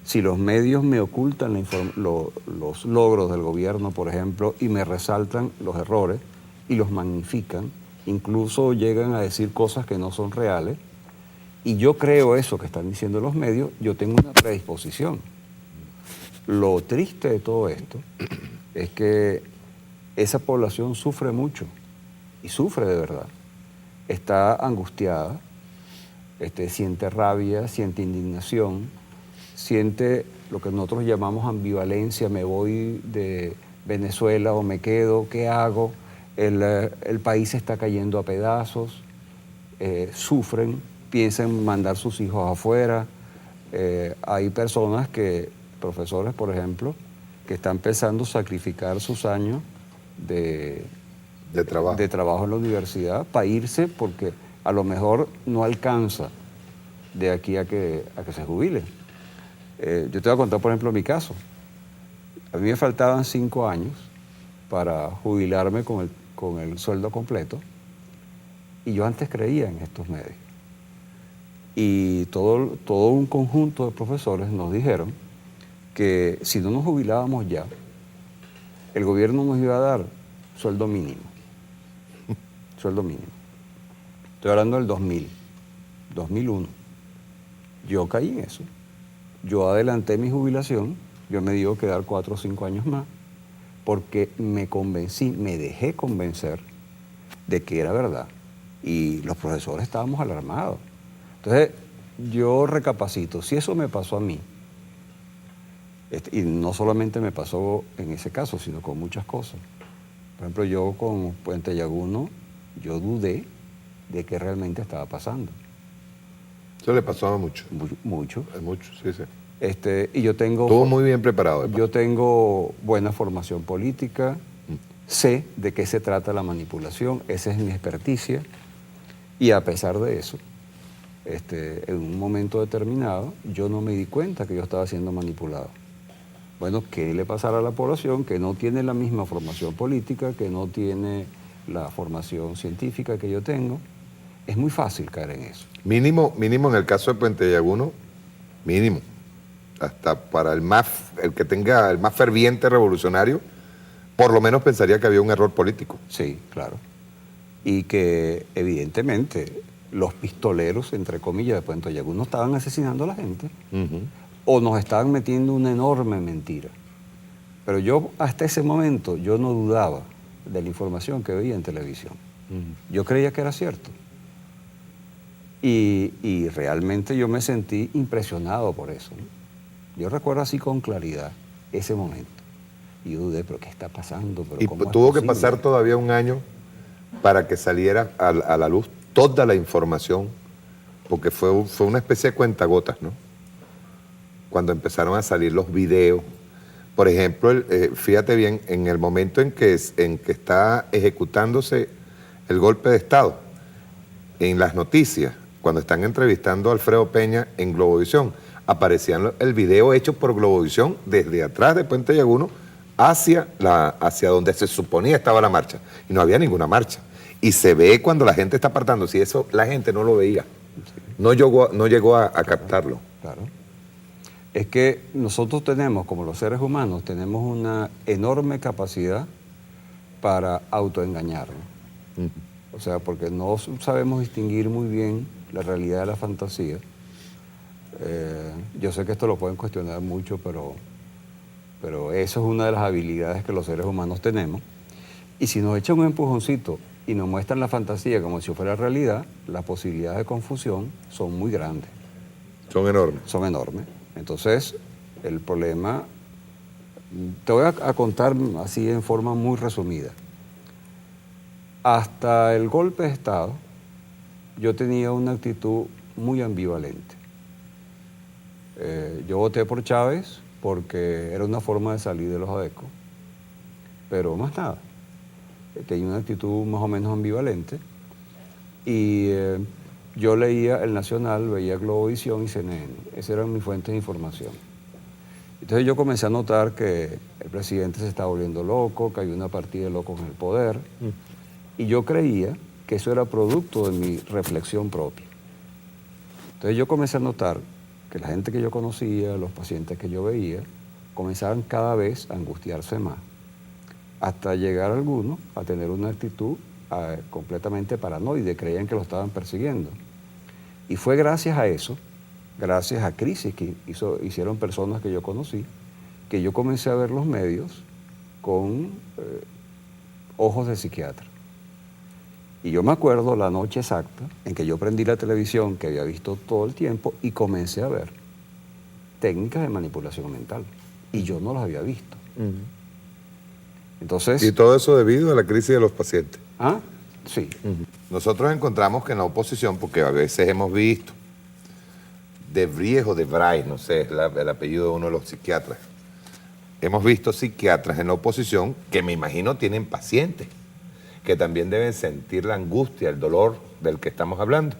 si los medios me ocultan los logros del gobierno, por ejemplo, y me resaltan los errores y los magnifican, incluso llegan a decir cosas que no son reales, y yo creo eso que están diciendo los medios, yo tengo una predisposición. Lo triste de todo esto es que esa población sufre mucho, y sufre de verdad. Está angustiada, siente rabia, siente indignación, siente lo que nosotros llamamos ambivalencia, me voy de Venezuela o me quedo, ¿qué hago? El país se está cayendo a pedazos, sufren, piensan en mandar sus hijos afuera. Hay personas profesores por ejemplo, que están pensando sacrificar sus años de trabajo en la universidad para irse porque a lo mejor no alcanza de aquí a que se jubile. Yo te voy a contar, por ejemplo, mi caso. A mí me faltaban 5 años para jubilarme con el sueldo completo y yo antes creía en estos medios. Y todo un conjunto de profesores nos dijeron que si no nos jubilábamos ya, el gobierno nos iba a dar sueldo mínimo. Sueldo mínimo. Estoy hablando del 2000, 2001. Yo caí en eso. Yo adelanté mi jubilación, yo me dio que dar 4 o 5 años más, porque me convencí, me dejé convencer de que era verdad. Y los profesores estábamos alarmados. Entonces, yo recapacito, si eso me pasó a mí, y no solamente me pasó en ese caso, sino con muchas cosas. Por ejemplo, yo con Puente Llaguno, yo dudé de qué realmente estaba pasando. Eso le pasó a mucho. Mucho. A mucho, sí, sí. Y yo tengo... Estuvo muy bien preparado. Yo tengo buena formación política, sé de qué se trata la manipulación, esa es mi experticia, y a pesar de eso, en un momento determinado, yo no me di cuenta que yo estaba siendo manipulado. Bueno, ¿qué le pasará a la población que no tiene la misma formación política, que no tiene la formación científica que yo tengo? Es muy fácil caer en eso. Mínimo en el caso de Puente Llaguno, mínimo. Hasta para el que tenga el más ferviente revolucionario, por lo menos pensaría que había un error político. Sí, claro. Y que evidentemente los pistoleros, entre comillas, de Puente Llaguno estaban asesinando a la gente. O nos estaban metiendo una enorme mentira. Pero yo hasta ese momento yo no dudaba de la información que veía en televisión. Yo creía que era cierto. Y realmente yo me sentí impresionado por eso, ¿no? Yo recuerdo así con claridad ese momento. Y yo dudé, ¿pero qué está pasando? ¿Pero y cómo tuvo es que posible? pasar todavía un año para que saliera a la luz toda la información, porque fue una especie de cuentagotas, ¿no? Cuando empezaron a salir los videos. Por ejemplo, fíjate bien, en el momento en que está ejecutándose el golpe de Estado, en las noticias, cuando están entrevistando a Alfredo Peña en Globovisión, aparecían el video hecho por Globovisión desde atrás de Puente Llaguno hacia donde se suponía estaba la marcha. Y no había ninguna marcha. Y se ve cuando la gente está apartando. Si eso la gente no lo veía, no llegó a captarlo. Claro. Es que nosotros tenemos, como los seres humanos, tenemos una enorme capacidad para autoengañarnos. O sea, porque no sabemos distinguir muy bien la realidad de la fantasía. Yo sé que esto lo pueden cuestionar mucho, pero eso es una de las habilidades que los seres humanos tenemos. Y si nos echan un empujoncito y nos muestran la fantasía como si fuera realidad, las posibilidades de confusión son muy grandes. Son enormes. Son enormes. Entonces, el problema, te voy a contar así en forma muy resumida. Hasta el golpe de Estado, yo tenía una actitud muy ambivalente. Yo voté por Chávez porque era una forma de salir de los adecos, pero más nada. Tenía una actitud más o menos ambivalente y yo leía El Nacional, veía Globovisión y CNN. Esas eran mis fuentes de información. Entonces yo comencé a notar que el presidente se estaba volviendo loco, que había una partida de locos en el poder, y yo creía que eso era producto de mi reflexión propia. Entonces yo comencé a notar que la gente que yo conocía, los pacientes que yo veía, comenzaban cada vez a angustiarse más, hasta llegar algunos a tener una actitud completamente paranoide, creían que lo estaban persiguiendo. Y fue gracias a eso, gracias a crisis que hicieron personas que yo conocí, que yo comencé a ver los medios con ojos de psiquiatra. Y yo me acuerdo la noche exacta en que yo prendí la televisión que había visto todo el tiempo y comencé a ver. técnicas de manipulación mental. Y yo no las había visto. Entonces... Y todo eso debido a la crisis de los pacientes. ¿Ah? Sí. Nosotros encontramos que en la oposición, porque a veces hemos visto, de Vries o de Bray, no sé, es el apellido de uno de los psiquiatras, hemos visto psiquiatras en la oposición que me imagino tienen pacientes, que también deben sentir la angustia, el dolor del que estamos hablando.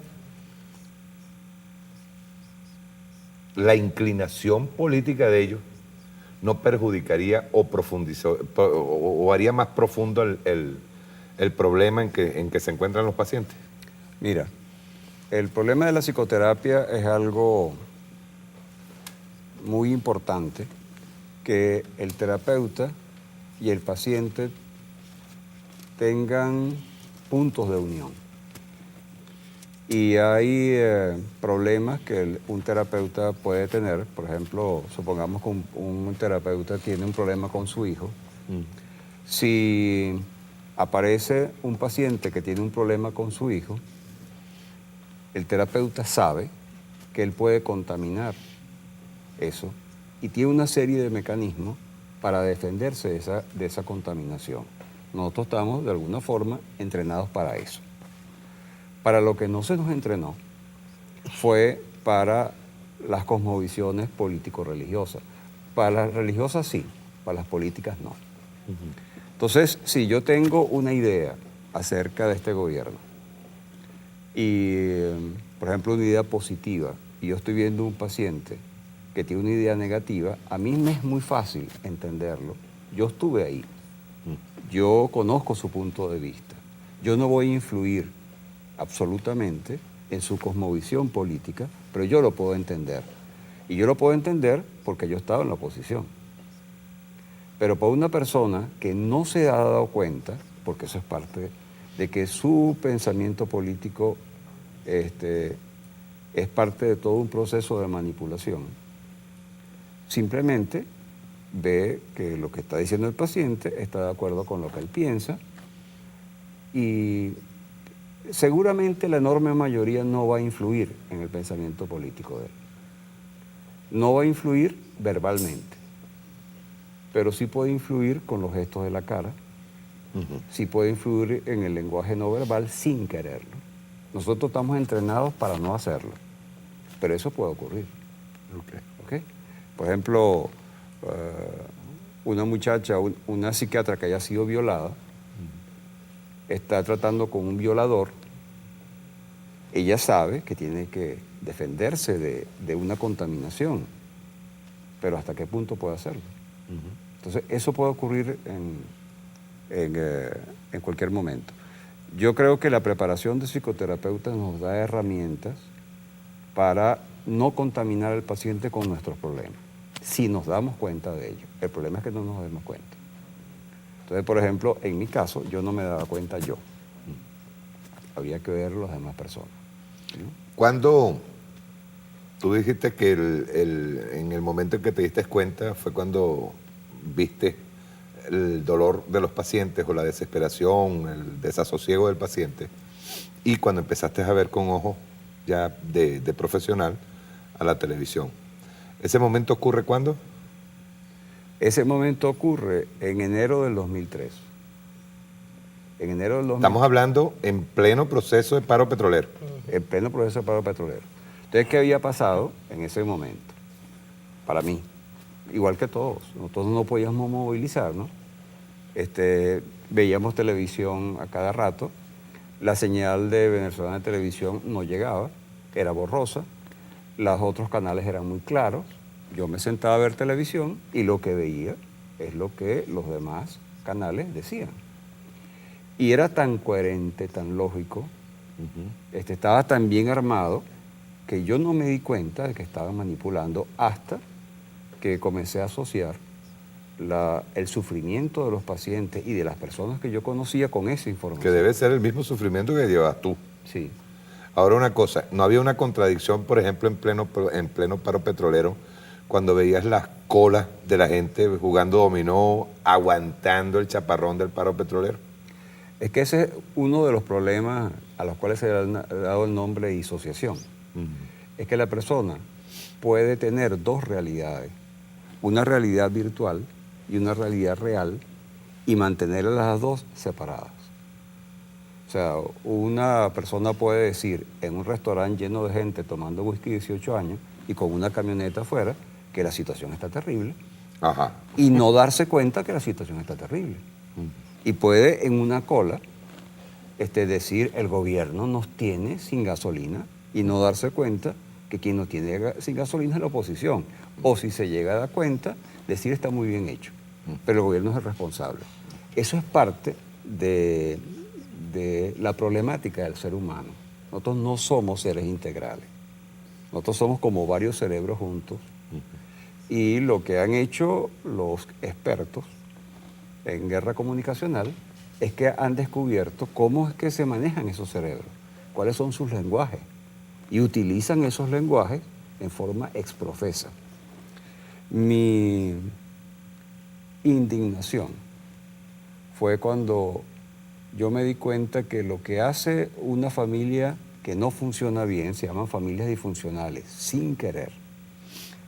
La inclinación política de ellos no perjudicaría o o haría más profundo el problema en que se encuentran los pacientes. Mira, el problema de la psicoterapia es algo muy importante, que el terapeuta y el paciente tengan puntos de unión. Y hay problemas que un terapeuta puede tener. Por ejemplo, supongamos que un terapeuta tiene un problema con su hijo. Si aparece un paciente que tiene un problema con su hijo, el terapeuta sabe que él puede contaminar eso y tiene una serie de mecanismos para defenderse de esa contaminación. Nosotros estamos, de alguna forma, entrenados para eso. Para lo que no se nos entrenó fue para las cosmovisiones político-religiosas. Para las religiosas sí, para las políticas no. Entonces, si yo tengo una idea acerca de este gobierno y, por ejemplo, una idea positiva, y yo estoy viendo un paciente que tiene una idea negativa, a mí me es muy fácil entenderlo. Yo estuve ahí. Yo conozco su punto de vista. Yo no voy a influir absolutamente en su cosmovisión política, pero yo lo puedo entender. Y yo lo puedo entender porque yo estaba en la oposición. Pero para una persona que no se ha dado cuenta, porque eso es parte de que su pensamiento político es parte de todo un proceso de manipulación, simplemente ve que lo que está diciendo el paciente está de acuerdo con lo que él piensa y seguramente la enorme mayoría no va a influir en el pensamiento político de él. No va a influir verbalmente, pero sí puede influir con los gestos de la cara, sí puede influir en el lenguaje no verbal sin quererlo. Nosotros estamos entrenados para no hacerlo, pero eso puede ocurrir. ¿Okay? Por ejemplo, una muchacha, una psiquiatra que haya sido violada, está tratando con un violador, ella sabe que tiene que defenderse de una contaminación, pero ¿hasta qué punto puede hacerlo? Entonces, eso puede ocurrir en cualquier momento. Yo creo que la preparación de psicoterapeutas nos da herramientas para no contaminar al paciente con nuestros problemas, si nos damos cuenta de ello. El problema es que no nos demos cuenta. Entonces, por ejemplo, en mi caso, yo no me daba cuenta yo. Habría que ver las demás personas. ¿No? Cuando tú dijiste que en el momento en que te diste cuenta fue cuando viste el dolor de los pacientes o la desesperación, el desasosiego del paciente, y cuando empezaste a ver con ojos ya de profesional a la televisión. ¿Ese momento ocurre cuándo? Ese momento ocurre en enero del 2003. En enero del 2003. Estamos hablando en pleno proceso de paro petrolero. En pleno proceso de paro petrolero. Entonces, ¿qué había pasado en ese momento? Para mí, igual que todos, nosotros no podíamos movilizar, ¿no? Veíamos televisión a cada rato, la señal de Venezolana de Televisión no llegaba, era borrosa, los otros canales eran muy claros, yo me sentaba a ver televisión y lo que veía es lo que los demás canales decían. Y era tan coherente, tan lógico, estaba tan bien armado que yo no me di cuenta de que estaban manipulando hasta que comencé a asociar el sufrimiento de los pacientes y de las personas que yo conocía con esa información. Que debe ser el mismo sufrimiento que llevas tú. Sí. Ahora una cosa, ¿no había una contradicción, por ejemplo, en pleno paro petrolero, cuando veías las colas de la gente jugando dominó, aguantando el chaparrón del paro petrolero? Es que ese es uno de los problemas a los cuales se le ha dado el nombre de disociación. Es que la persona puede tener dos realidades, una realidad virtual y una realidad real, y mantener las dos separadas. O sea, una persona puede decir en un restaurante lleno de gente tomando whisky 18 años y con una camioneta afuera que la situación está terrible, Ajá. y no darse cuenta que la situación está terrible. Y puede en una cola decir el gobierno nos tiene sin gasolina y no darse cuenta que quien nos tiene sin gasolina es la oposición. O si se llega a dar cuenta, decir está muy bien hecho, pero el gobierno es el responsable. Eso es parte de la problemática del ser humano. Nosotros no somos seres integrales. Nosotros somos como varios cerebros juntos. Y lo que han hecho los expertos en guerra comunicacional es que han descubierto cómo es que se manejan esos cerebros, cuáles son sus lenguajes, y utilizan esos lenguajes en forma exprofesa. Mi indignación fue cuando yo me di cuenta que lo que hace una familia que no funciona bien, se llaman familias disfuncionales, sin querer,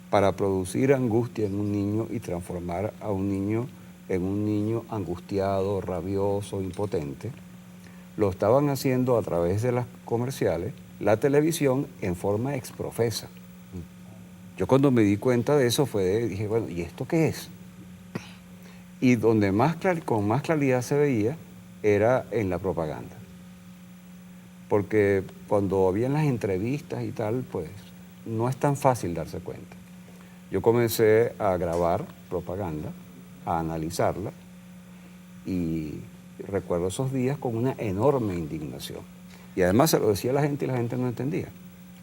para producir angustia en un niño y transformar a un niño en un niño angustiado, rabioso, impotente, lo estaban haciendo a través de las comerciales, la televisión, en forma exprofesa. Yo cuando me di cuenta de eso dije, bueno, ¿y esto qué es? Y donde con más claridad se veía era en la propaganda. Porque cuando habían las entrevistas y tal, pues no es tan fácil darse cuenta. Yo comencé a grabar propaganda, a analizarla, y recuerdo esos días con una enorme indignación. Y además se lo decía a la gente y la gente no entendía.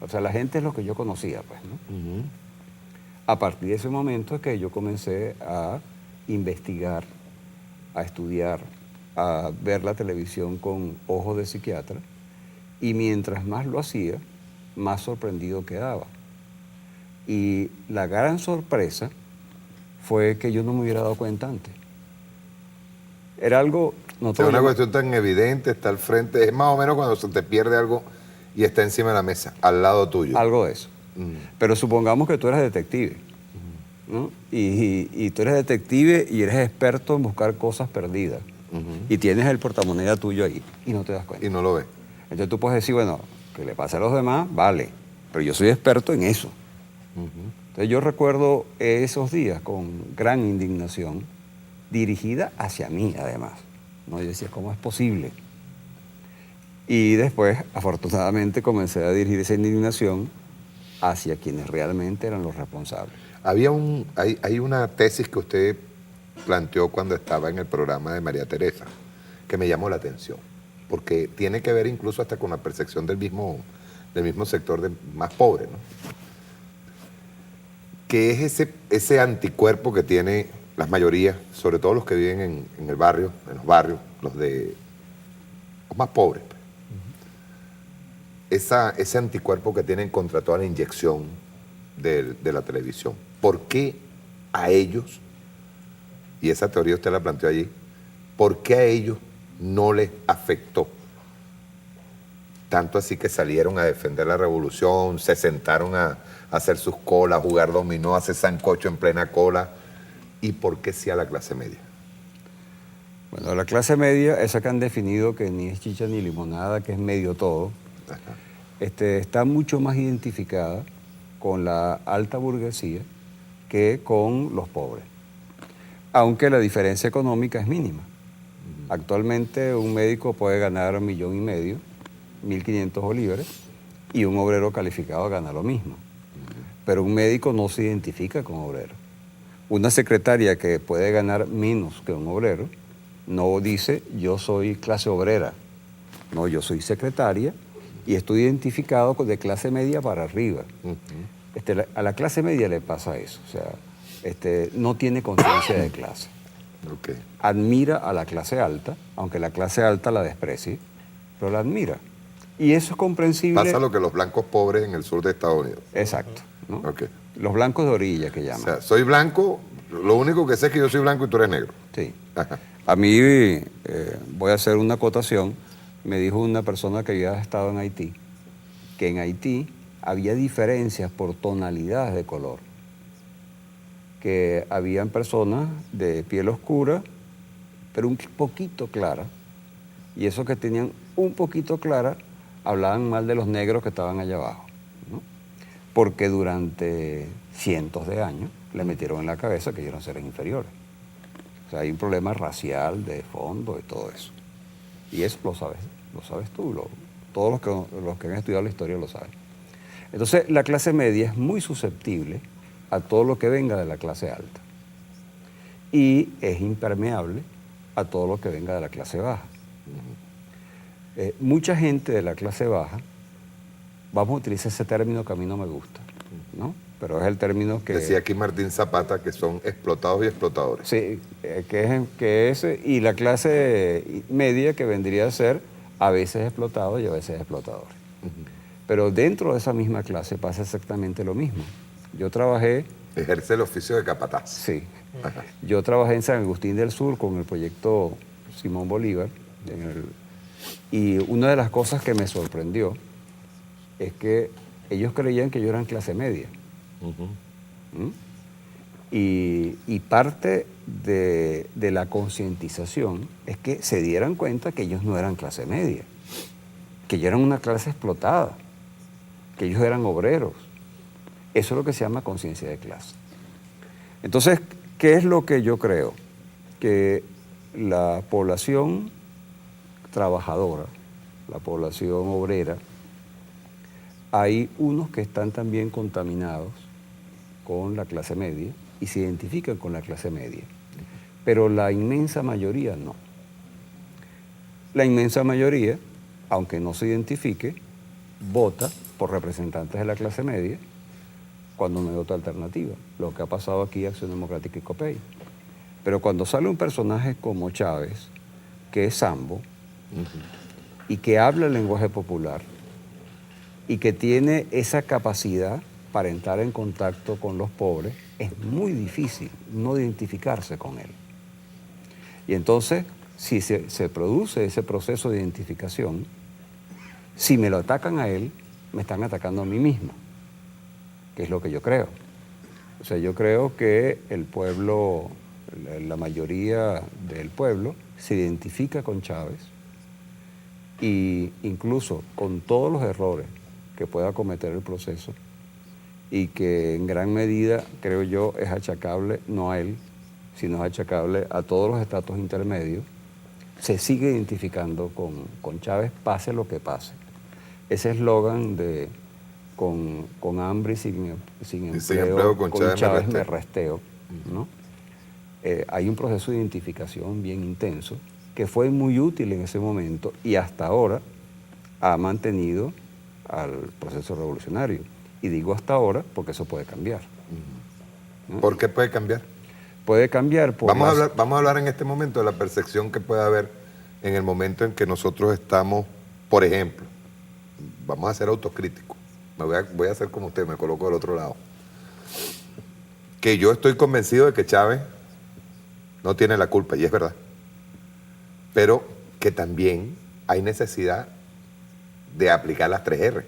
O sea, la gente es lo que yo conocía, pues, ¿no? A partir de ese momento es que yo comencé a investigar, a estudiar, a ver la televisión con ojos de psiquiatra, y mientras más lo hacía, más sorprendido quedaba. Y la gran sorpresa fue que yo no me hubiera dado cuenta antes. Era algo... Es una cuestión tan evidente, está al frente, es más o menos cuando se te pierde algo y está encima de la mesa, al lado tuyo. Algo de eso. Pero supongamos que tú eres detective, ¿no? Y tú eres detective y eres experto en buscar cosas perdidas. Y tienes el portamoneda tuyo ahí y no te das cuenta. Y no lo ves. Entonces tú puedes decir, bueno, que le pase a los demás, vale, pero yo soy experto en eso. Entonces yo recuerdo esos días con gran indignación, dirigida hacia mí además. ¿No? Yo decía, ¿cómo es posible? Y después, afortunadamente, comencé a dirigir esa indignación hacia quienes realmente eran los responsables. Hay una tesis que usted planteó cuando estaba en el programa de María Teresa, que me llamó la atención, porque tiene que ver incluso hasta con la percepción del mismo sector más pobre, ¿no? Que es ese anticuerpo que tiene las mayorías, sobre todo los que viven en el barrio, en los barrios, los más pobres. Ese anticuerpo que tienen contra toda la inyección de la televisión. ¿Por qué a ellos, y esa teoría usted la planteó allí, por qué a ellos no les afectó? Tanto así que salieron a defender la revolución, se sentaron a hacer sus colas, a jugar dominó, a hacer sancocho en plena cola. ¿Y por qué sí a la clase media? Bueno, la clase media, esa que han definido que ni es chicha ni limonada, que es medio todo, está mucho más identificada con la alta burguesía que con los pobres. Aunque la diferencia económica es mínima. Actualmente un médico puede ganar 1,5 millones, 1.500 bolívares, y un obrero calificado gana lo mismo. Pero un médico no se identifica con obrero. Una secretaria que puede ganar menos que un obrero no dice yo soy clase obrera. No, yo soy secretaria y estoy identificado de clase media para arriba. A la clase media le pasa eso. O sea, no tiene conciencia de clase. Admira a la clase alta, aunque la clase alta la desprecie, pero la admira. Y eso es comprensible. Pasa lo que los blancos pobres en el sur de Estados Unidos. Exacto, ¿no? Los blancos de orilla que llaman. O sea, soy blanco, lo único que sé es que yo soy blanco y tú eres negro. Sí. A mí, voy a hacer una acotación, me dijo una persona que había estado en Haití, que en Haití había diferencias por tonalidades de color, que habían personas de piel oscura, pero un poquito clara, y esos que tenían un poquito clara hablaban mal de los negros que estaban allá abajo, ¿no? Porque durante cientos de años le metieron en la cabeza que ellos eran seres inferiores. O sea, hay un problema racial de fondo y todo eso. Y eso lo sabes tú, todos los que han estudiado la historia lo saben. Entonces, la clase media es muy susceptible a todo lo que venga de la clase alta. Y es impermeable a todo lo que venga de la clase baja. Mucha gente de la clase baja, vamos a utilizar ese término que a mí no me gusta, ¿no? Pero es el término que... Decía aquí Martín Zapata que son explotados y explotadores. Sí, y la clase media que vendría a ser a veces explotado y a veces explotador. Pero dentro de esa misma clase pasa exactamente lo mismo. Yo trabajé... Ejerce el oficio de capataz. Sí. Yo trabajé en San Agustín del Sur con el proyecto Simón Bolívar. Y una de las cosas que me sorprendió es que ellos creían que yo era en clase media. Y parte de la concientización es que se dieran cuenta que ellos no eran clase media, que ellos eran una clase explotada, que ellos eran obreros. Eso es lo que se llama conciencia de clase. Entonces, ¿qué es lo que yo creo? Que la población trabajadora, la población obrera, hay unos que están también contaminados con la clase media y se identifican con la clase media, pero la inmensa mayoría no. La inmensa mayoría, aunque no se identifique, vota por representantes de la clase media cuando no hay otra alternativa, lo que ha pasado aquí Acción Democrática y COPEI. Pero cuando sale un personaje como Chávez, que es sambo, y que habla el lenguaje popular, y que tiene esa capacidad para entrar en contacto con los pobres, es muy difícil no identificarse con él. Y entonces, si se produce ese proceso de identificación, si me lo atacan a él, me están atacando a mí mismo, que es lo que yo creo. O sea, yo creo que el pueblo, la mayoría del pueblo, se identifica con Chávez y incluso con todos los errores que pueda cometer el proceso y que en gran medida, creo yo, es achacable no a él, sino es achacable a todos los estratos intermedios, se sigue identificando con Chávez, pase lo que pase. Ese eslogan de con hambre y sin empleo, con Chávez me resteo, ¿no? Hay un proceso de identificación bien intenso que fue muy útil en ese momento y hasta ahora ha mantenido al proceso revolucionario. Y digo hasta ahora porque eso puede cambiar, ¿no? ¿Por qué puede cambiar? Puede cambiar por... Vamos a hablar en este momento de la percepción que puede haber en el momento en que nosotros estamos, por ejemplo, vamos a ser autocríticos. Voy a hacer como usted, me coloco del otro lado. Que yo estoy convencido de que Chávez no tiene la culpa, y es verdad. Pero que también hay necesidad de aplicar las 3R.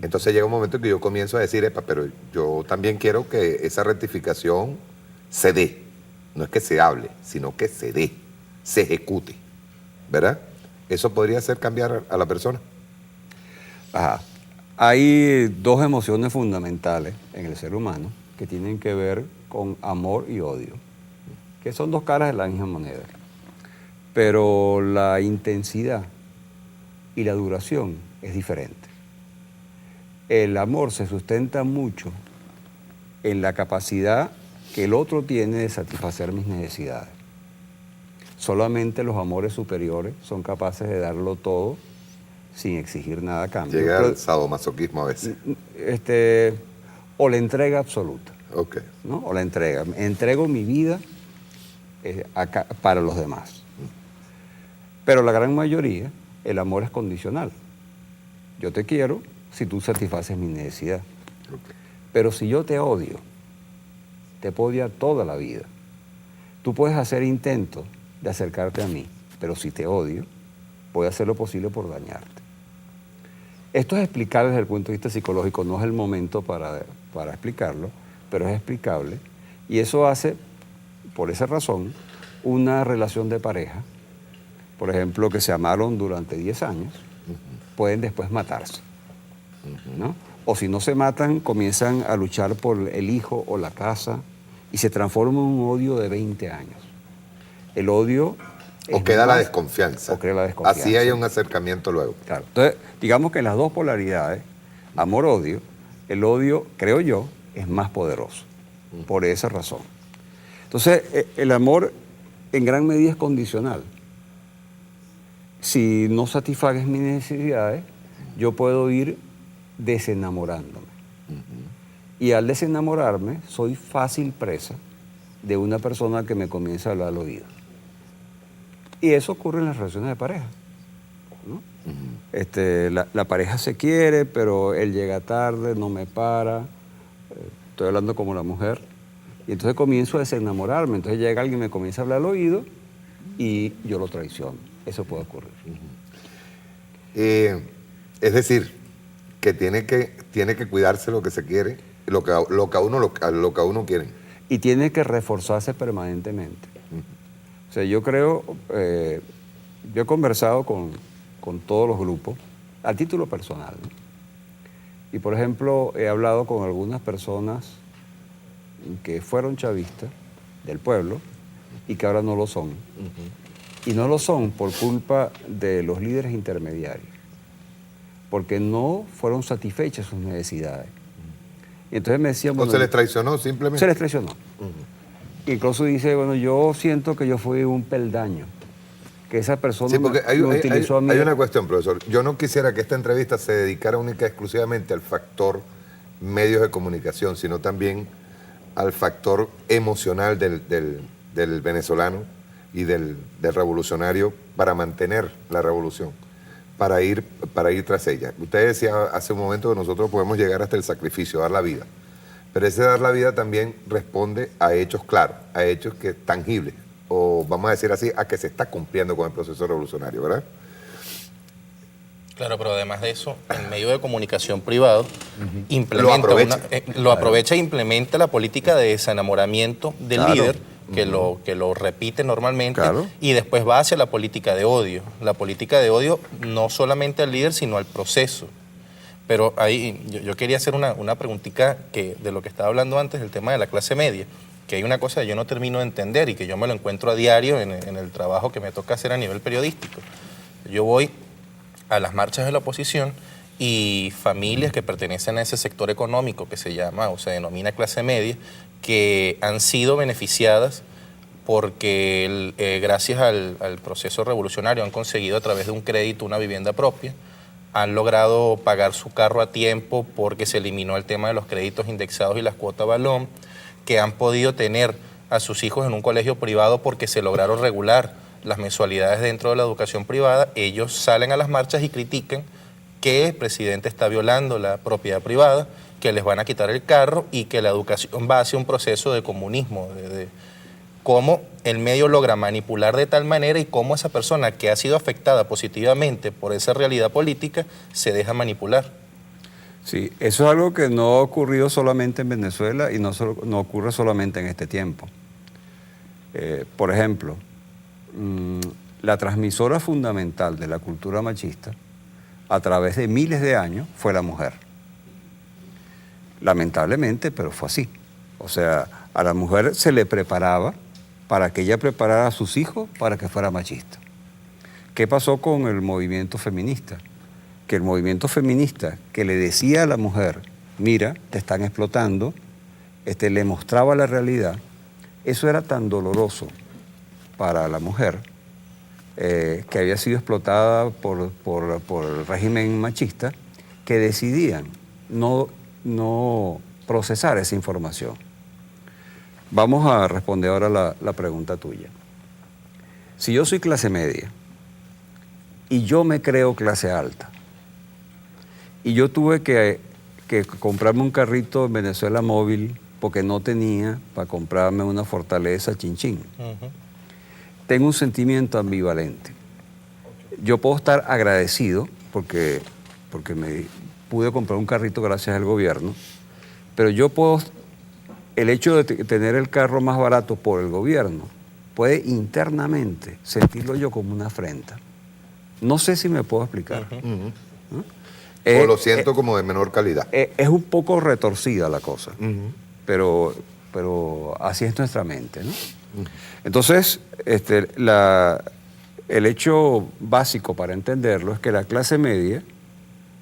Entonces llega un momento en que yo comienzo a decir, epa, pero yo también quiero que esa rectificación se dé. No es que se hable, sino que se dé, se ejecute. ¿Verdad? ¿Eso podría hacer cambiar a la persona? Ajá. Hay dos emociones fundamentales en el ser humano que tienen que ver con amor y odio, que son dos caras de la misma moneda. Pero la intensidad y la duración es diferente. El amor se sustenta mucho en la capacidad que el otro tiene de satisfacer mis necesidades. Solamente los amores superiores son capaces de darlo todo sin exigir nada a cambio. Llega al sadomasoquismo a veces. O la entrega absoluta. Okay. ¿No? O la entrega. Entrego mi vida para los demás. Pero la gran mayoría, el amor es condicional. Yo te quiero si tú satisfaces mi necesidad. Okay. Pero si yo te odio, te puedo odiar toda la vida. Tú puedes hacer intentos de acercarte a mí, pero si te odio, voy a hacer lo posible por dañarte. Esto es explicable desde el punto de vista psicológico, no es el momento para explicarlo, pero es explicable. Y eso hace, por esa razón, una relación de pareja, por ejemplo, que se amaron durante 10 años, pueden después matarse, ¿no? O si no se matan, comienzan a luchar por el hijo o la casa y se transforma en un odio de 20 años. El odio... O queda la desconfianza. O crea la desconfianza. Así hay un acercamiento luego. Claro. Entonces, digamos que en las dos polaridades, amor-odio, el odio, creo yo, es más poderoso, por esa razón. Entonces, el amor en gran medida es condicional. Si no satisfagues mis necesidades, yo puedo ir desenamorándome. Y al desenamorarme, soy fácil presa de una persona que me comienza a hablar al oído. Y eso ocurre en las relaciones de pareja, ¿no? La pareja se quiere, pero él llega tarde, no me para, estoy hablando como la mujer, y entonces comienzo a desenamorarme, entonces llega alguien y me comienza a hablar al oído y yo lo traiciono. Eso puede ocurrir. Es decir, que tiene que cuidarse lo que se quiere, lo que a uno quiere. Y tiene que reforzarse permanentemente. O sea, yo creo, yo he conversado con todos los grupos a título personal, ¿no? Y por ejemplo, he hablado con algunas personas que fueron chavistas del pueblo y que ahora no lo son. Y no lo son por culpa de los líderes intermediarios, porque no fueron satisfechas sus necesidades. Y entonces me decían... ¿O se les traicionó simplemente? Se les traicionó. Incluso dice, bueno, yo siento que yo fui un peldaño, que esa persona sí, porque me utilizó a mí. Hay una cuestión, profesor. Yo no quisiera que esta entrevista se dedicara única y exclusivamente al factor medios de comunicación, sino también al factor emocional del venezolano y del revolucionario para mantener la revolución, para ir tras ella. Usted decía hace un momento que nosotros podemos llegar hasta el sacrificio, dar la vida. Pero ese dar la vida también responde a hechos claros, a hechos tangibles, o vamos a decir así, a que se está cumpliendo con el proceso revolucionario, ¿verdad? Claro, pero además de eso, el medio de comunicación privado lo aprovecha e implementa la política de desenamoramiento del líder, que lo repite normalmente, y después va hacia la política de odio. La política de odio no solamente al líder, sino al proceso. Pero ahí yo quería hacer una preguntita de lo que estaba hablando antes, del tema de la clase media, que hay una cosa que yo no termino de entender y que yo me lo encuentro a diario en el trabajo que me toca hacer a nivel periodístico. Yo voy a las marchas de la oposición y familias que pertenecen a ese sector económico que se llama o se denomina clase media, que han sido beneficiadas porque gracias al proceso revolucionario han conseguido a través de un crédito una vivienda propia, han logrado pagar su carro a tiempo porque se eliminó el tema de los créditos indexados y las cuotas balón, que han podido tener a sus hijos en un colegio privado porque se lograron regular las mensualidades dentro de la educación privada. Ellos salen a las marchas y critican que el presidente está violando la propiedad privada, que les van a quitar el carro y que la educación va hacia un proceso de comunismo, de cómo el medio logra manipular de tal manera y cómo esa persona que ha sido afectada positivamente por esa realidad política se deja manipular. Sí, eso es algo que no ha ocurrido solamente en Venezuela y no ocurre solamente en este tiempo. Por ejemplo, la transmisora fundamental de la cultura machista a través de miles de años fue la mujer. Lamentablemente, pero fue así. O sea, a la mujer se le preparaba para que ella preparara a sus hijos para que fuera machista. ¿Qué pasó con el movimiento feminista? Que el movimiento feminista que le decía a la mujer, mira, te están explotando, le mostraba la realidad, eso era tan doloroso para la mujer que había sido explotada por el régimen machista, que decidían no procesar esa información. Vamos a responder ahora la pregunta tuya. Si yo soy clase media y yo me creo clase alta y yo tuve que comprarme un carrito en Venezuela Móvil porque no tenía para comprarme una Fortaleza Chinchín, tengo un sentimiento ambivalente. Yo puedo estar agradecido porque porque me pude comprar un carrito gracias al gobierno, pero yo puedo, el hecho de tener el carro más barato por el gobierno, puede internamente sentirlo yo como una afrenta. No sé si me puedo explicar. O lo siento como de menor calidad. Es un poco retorcida la cosa, pero así es nuestra mente, ¿no? Entonces, el hecho básico para entenderlo es que la clase media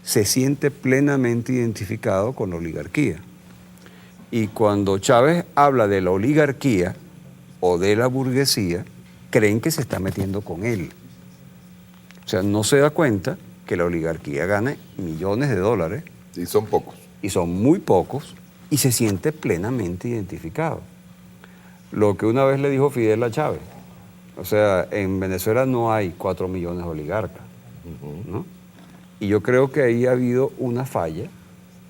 se siente plenamente identificado con la oligarquía. Y cuando Chávez habla de la oligarquía o de la burguesía, creen que se está metiendo con él. O sea, no se da cuenta que la oligarquía gana millones de dólares. Y son pocos. Y son muy pocos, y se siente plenamente identificado. Lo que una vez le dijo Fidel a Chávez. O sea, en Venezuela no hay 4 millones de oligarcas, ¿no? Y yo creo que ahí ha habido una falla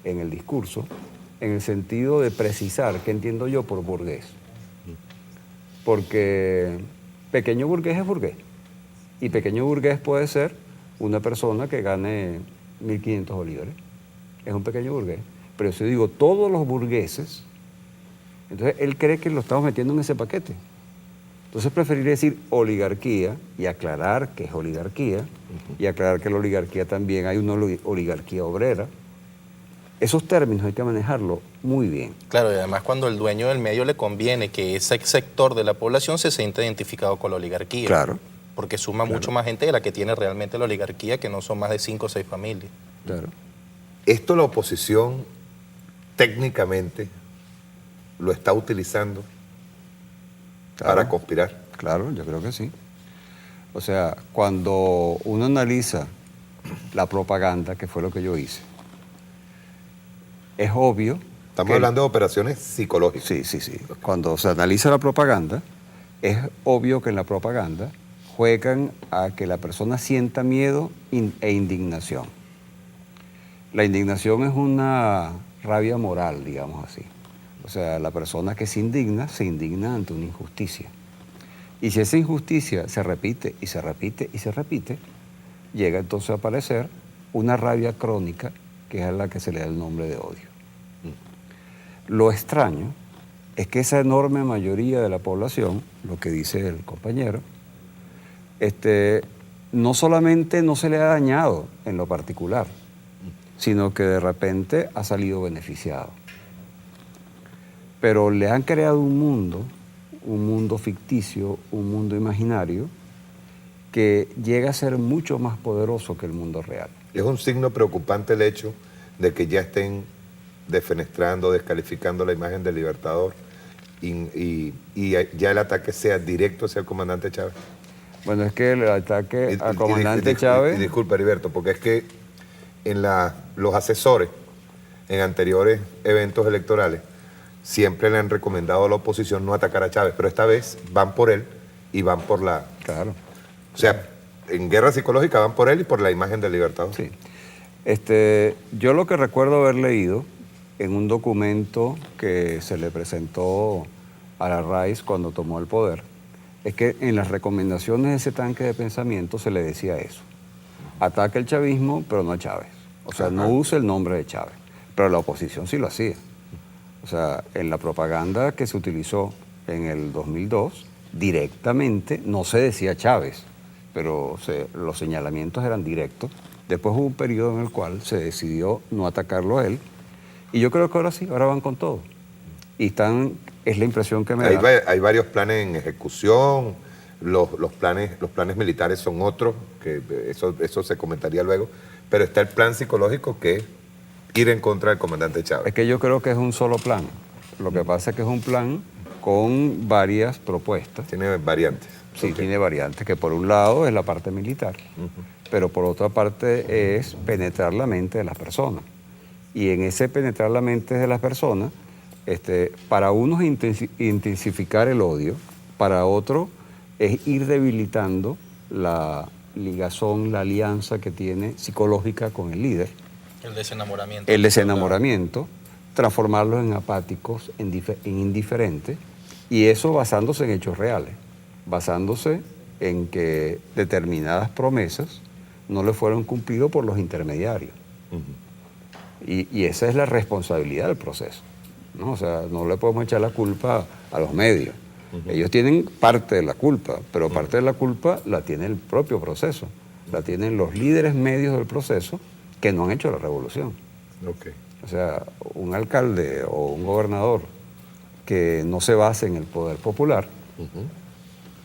en el discurso, en el sentido de precisar qué entiendo yo por burgués. Porque pequeño burgués es burgués. Y pequeño burgués puede ser una persona que gane 1.500 bolívares. Es un pequeño burgués. Pero si yo digo todos los burgueses, entonces él cree que lo estamos metiendo en ese paquete. Entonces preferiría decir oligarquía y aclarar qué es oligarquía, y aclarar que la oligarquía también hay una oligarquía obrera. Esos términos hay que manejarlo muy bien. Claro, y además cuando el dueño del medio le conviene que ese sector de la población se sienta identificado con la oligarquía. Claro. Porque suma mucho más gente de la que tiene realmente la oligarquía, que no son más de 5 o 6 familias. Claro. Esto la oposición técnicamente lo está utilizando para conspirar. Claro, yo creo que sí. O sea, cuando uno analiza la propaganda, que fue lo que yo hice, es obvio... Estamos hablando de operaciones psicológicas. Sí. Cuando se analiza la propaganda, es obvio que en la propaganda juegan a que la persona sienta miedo e indignación. La indignación es una rabia moral, digamos así. O sea, la persona que se indigna ante una injusticia. Y si esa injusticia se repite y se repite y se repite, llega entonces a aparecer una rabia crónica, que es a la que se le da el nombre de odio. Lo extraño es que esa enorme mayoría de la población, lo que dice el compañero, no solamente no se le ha dañado en lo particular, sino que de repente ha salido beneficiado. Pero le han creado un mundo ficticio, un mundo imaginario, que llega a ser mucho más poderoso que el mundo real. Es un signo preocupante el hecho de que ya estén defenestrando, descalificando la imagen del Libertador y ya el ataque sea directo hacia el comandante Chávez. Bueno, es que el ataque al comandante Chávez... Disculpa, Heriberto, porque es que en los asesores en anteriores eventos electorales siempre le han recomendado a la oposición no atacar a Chávez, pero esta vez van por él y van por la... Claro. O sea, en guerra psicológica van por él y por la imagen del Libertador. Sí. Yo lo que recuerdo haber leído en un documento que se le presentó a Larraíz cuando tomó el poder, es que en las recomendaciones de ese tanque de pensamiento se le decía eso. Ataca el chavismo, pero no a Chávez. O sea, no use el nombre de Chávez. Pero la oposición sí lo hacía. O sea, en la propaganda que se utilizó en el 2002, directamente no se decía Chávez, pero los señalamientos eran directos. Después hubo un periodo en el cual se decidió no atacarlo a él. Y yo creo que ahora sí, ahora van con todo. Y es la impresión que me da. Hay varios planes en ejecución, los planes militares son otros, que eso se comentaría luego, pero está el plan psicológico que es ir en contra del comandante Chávez. Es que yo creo que es un solo plan. Lo que pasa es que es un plan con varias propuestas. Tiene variantes. Sí, tiene variantes, que por un lado es la parte militar, pero por otra parte es penetrar la mente de las personas. Y en ese penetrar la mente de las personas, para unos es intensificar el odio, para otro es ir debilitando la ligazón, la alianza que tiene psicológica con el líder. El desenamoramiento. El desenamoramiento, transformarlos en apáticos, en indiferentes, y eso basándose en hechos reales, basándose en que determinadas promesas no le fueron cumplidas por los intermediarios. Y esa es la responsabilidad del proceso, ¿no? O sea, no le podemos echar la culpa a los medios. Ellos tienen parte de la culpa, pero parte de la culpa la tiene el propio proceso, la tienen los líderes medios del proceso que no han hecho la revolución. O sea, un alcalde o un gobernador que no se base en el poder popular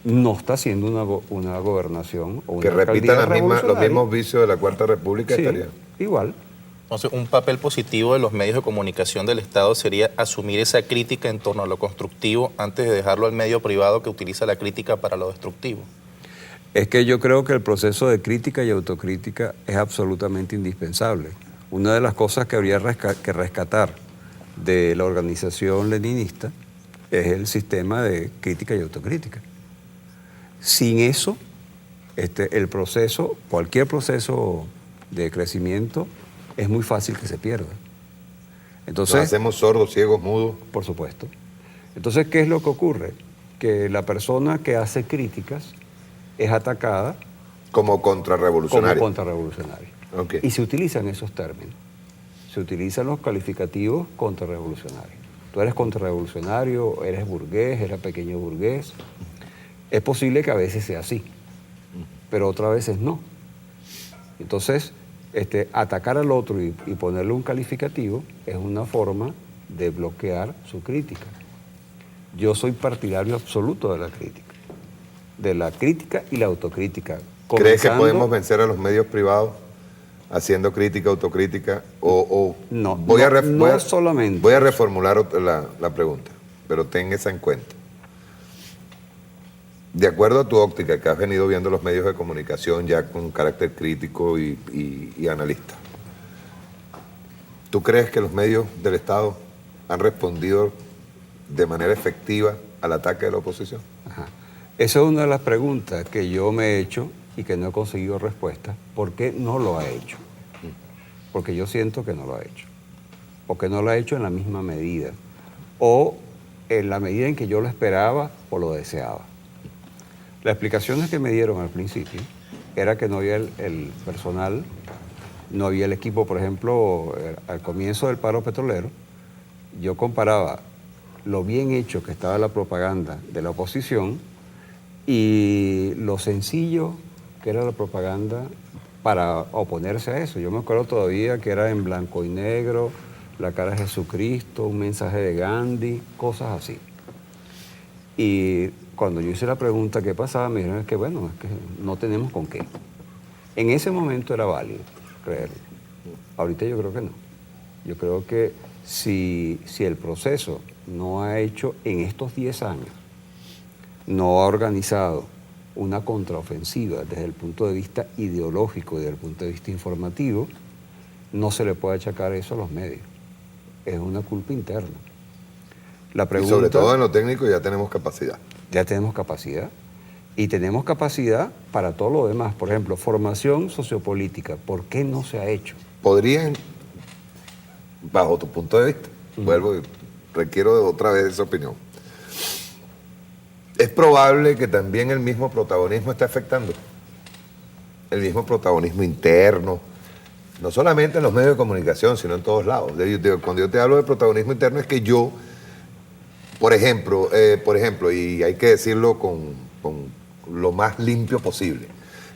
no está haciendo una gobernación o una que repitan los revolucionaria. mismos vicios de la Cuarta República. Sí, Estaría igual. Entonces, un papel positivo de los medios de comunicación del Estado sería asumir esa crítica en torno a lo constructivo antes de dejarlo al medio privado que utiliza la crítica para lo destructivo. Es que yo creo que el proceso de crítica y autocrítica es absolutamente indispensable. Una de las cosas que habría que rescatar de la organización leninista es el sistema de crítica y autocrítica. Sin eso, el proceso, cualquier proceso de crecimiento, es muy fácil que se pierda. Entonces, nos hacemos sordos, ciegos, mudos. Por supuesto. Entonces, ¿qué es lo que ocurre? Que la persona que hace críticas es atacada como contrarrevolucionario. Okay. Y se utilizan esos términos. Se utilizan los calificativos contrarrevolucionarios. Tú eres contrarrevolucionario, eres burgués, eres pequeño burgués. Es posible que a veces sea así, pero otras veces no. Entonces, atacar al otro y ponerle un calificativo es una forma de bloquear su crítica. Yo soy partidario absoluto de la crítica y la autocrítica. ¿Crees que podemos vencer a los medios privados haciendo crítica, autocrítica? No, no solamente. Voy a reformular la pregunta, pero ten esa en cuenta. De acuerdo a tu óptica, que has venido viendo los medios de comunicación ya con carácter crítico y analista, ¿tú crees que los medios del Estado han respondido de manera efectiva al ataque de la oposición? Ajá. Esa es una de las preguntas que yo me he hecho y que no he conseguido respuesta. ¿Por qué no lo ha hecho? Porque yo siento que no lo ha hecho. O que no lo ha hecho en la misma medida. O en la medida en que yo lo esperaba o lo deseaba. Las explicaciones que me dieron al principio era que no había el personal, no había el equipo. Por ejemplo, al comienzo del paro petrolero, yo comparaba lo bien hecho que estaba la propaganda de la oposición y lo sencillo que era la propaganda para oponerse a eso. Yo me acuerdo todavía que era en blanco y negro, la cara de Jesucristo, un mensaje de Gandhi, cosas así. Y cuando yo hice la pregunta qué pasaba, me dijeron que bueno, es que no tenemos con qué. En ese momento era válido creerlo. Ahorita yo creo que no. Yo creo que si el proceso no ha hecho en estos 10 años, no ha organizado una contraofensiva desde el punto de vista ideológico y desde el punto de vista informativo, no se le puede achacar eso a los medios. Es una culpa interna. La pregunta, y sobre todo en lo técnico ya tenemos capacidad. Ya tenemos capacidad. Y tenemos capacidad para todo lo demás. Por ejemplo, formación sociopolítica. ¿Por qué no se ha hecho? ¿Podrían, bajo tu punto de vista, vuelvo y requiero otra vez esa opinión, es probable que también el mismo protagonismo esté afectando? El mismo protagonismo interno, no solamente en los medios de comunicación, sino en todos lados. Cuando yo te hablo de protagonismo interno es que yo, por ejemplo, y hay que decirlo con lo más limpio posible,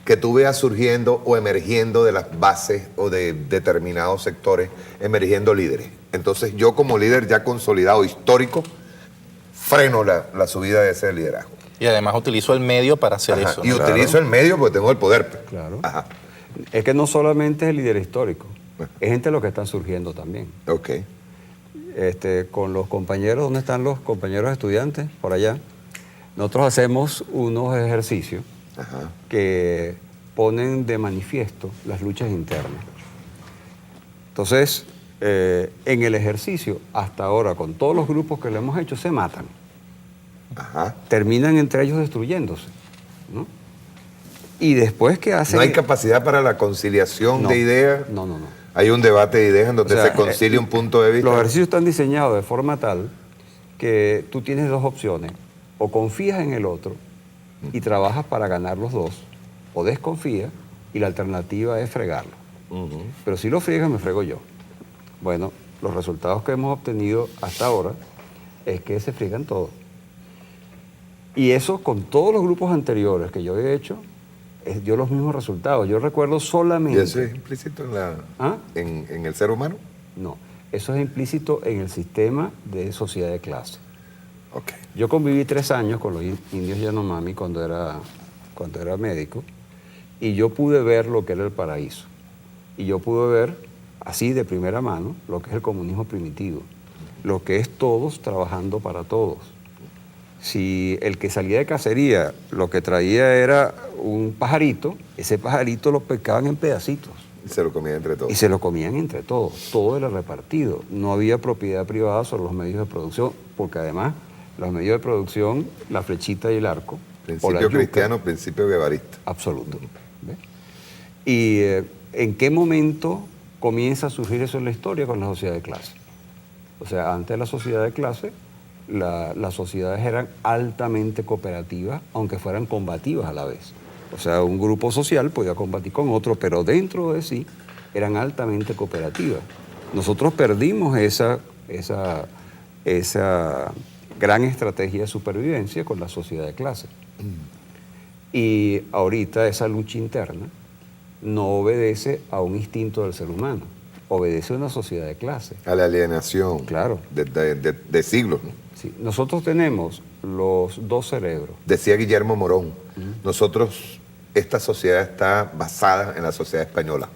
que tú veas surgiendo o emergiendo de las bases o de determinados sectores, emergiendo líderes. Entonces yo como líder ya consolidado, histórico, freno la subida de ese liderazgo. Y además utilizo el medio para hacer eso. Y utilizo el medio porque tengo el poder. Claro. Ajá. Es que no solamente es el líder histórico, es gente lo que están surgiendo también. Ok. Con los compañeros, ¿dónde están los compañeros estudiantes? Por allá. Nosotros hacemos unos ejercicios que ponen de manifiesto las luchas internas. Entonces, en el ejercicio, hasta ahora, con todos los grupos que lo hemos hecho, se matan. Terminan entre ellos destruyéndose, ¿no? Y después que hacen... ¿No hay capacidad para la conciliación de ideas? No. Hay un debate de ideas en donde se concilia un punto de vista. Los ejercicios están diseñados de forma tal que tú tienes dos opciones. O confías en el otro y trabajas para ganar los dos, o desconfías y la alternativa es fregarlo. Pero si lo friegan, me frego yo. Bueno, los resultados que hemos obtenido hasta ahora es que se friegan todos. Y eso con todos los grupos anteriores que yo he hecho, dio los mismos resultados. Yo recuerdo solamente... ¿Y eso es implícito en el ser humano? No, eso es implícito en el sistema de sociedad de clase. Okay. Yo conviví 3 años con los indios Yanomami cuando era médico, y yo pude ver lo que era el paraíso. Y yo pude ver, así de primera mano, lo que es el comunismo primitivo, lo que es todos trabajando para todos. Si el que salía de cacería lo que traía era un pajarito, ese pajarito lo pescaban en pedacitos. Y se lo comían entre todos. Y se lo comían entre todos, todo era repartido. No había propiedad privada sobre los medios de producción, porque además los medios de producción, la flechita y el arco. Principio cristiano, principio guevarista. Absoluto. ¿Ves? ¿Y en qué momento comienza a surgir eso en la historia con la sociedad de clase? O sea, antes de la sociedad de clase, las sociedades eran altamente cooperativas, aunque fueran combativas a la vez. O sea, un grupo social podía combatir con otro, pero dentro de sí eran altamente cooperativas. Nosotros perdimos esa gran estrategia de supervivencia con la sociedad de clase. Y ahorita esa lucha interna no obedece a un instinto del ser humano, obedece a una sociedad de clase. A la alienación. Claro. De siglos, ¿no? Sí. Nosotros tenemos los 2 cerebros. Decía Guillermo Morón, nosotros, esta sociedad está basada en la sociedad española.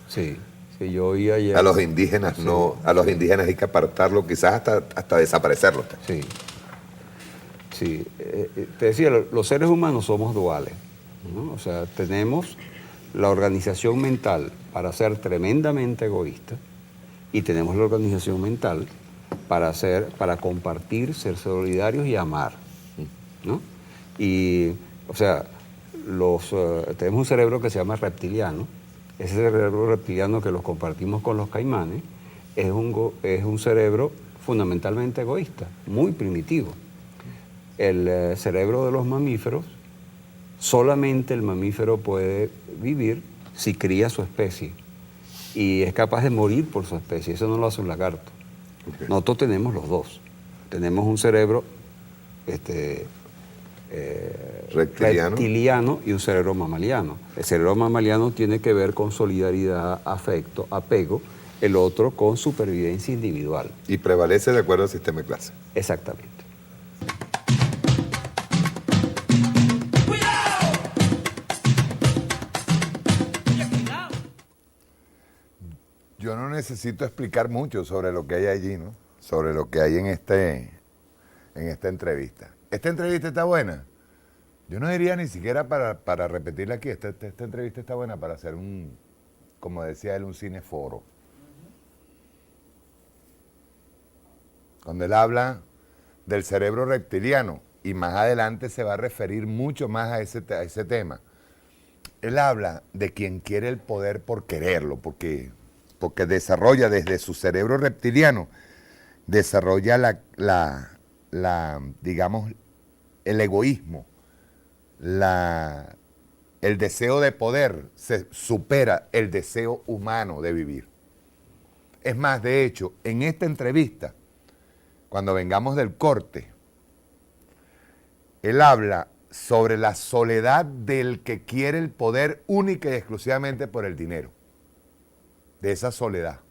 Sí, sí, yo oí ayer. A los indígenas no, a los indígenas hay que apartarlo, quizás hasta desaparecerlo. Sí. Sí, te decía, los seres humanos somos duales, ¿no? O sea, tenemos la organización mental para ser tremendamente egoístas y tenemos la organización mental para compartir, ser solidarios y amar, ¿no? Y, o sea, tenemos un cerebro que se llama reptiliano. Ese cerebro reptiliano que los compartimos con los caimanes es un cerebro fundamentalmente egoísta, muy primitivo. El cerebro de los mamíferos, solamente el mamífero puede vivir si cría su especie y es capaz de morir por su especie. Eso no lo hace un lagarto. Okay. Nosotros tenemos los dos. Tenemos un cerebro reptiliano y un cerebro mamaliano. El cerebro mamaliano tiene que ver con solidaridad, afecto, apego, el otro con supervivencia individual. Y prevalece de acuerdo al sistema de clase. Exactamente. Yo no necesito explicar mucho sobre lo que hay allí, ¿no? Sobre lo que hay en esta entrevista. ¿Esta entrevista está buena? Yo no diría ni siquiera para repetirla aquí. Esta entrevista está buena para hacer como decía él, un cineforo. Cuando él habla del cerebro reptiliano, y más adelante se va a referir mucho más a ese tema, él habla de quien quiere el poder por quererlo, porque desarrolla desde su cerebro reptiliano, desarrolla digamos, el egoísmo, el deseo de poder, se supera el deseo humano de vivir. Es más, de hecho, en esta entrevista, cuando vengamos del corte, él habla sobre la soledad del que quiere el poder única y exclusivamente por el dinero. De esa soledad.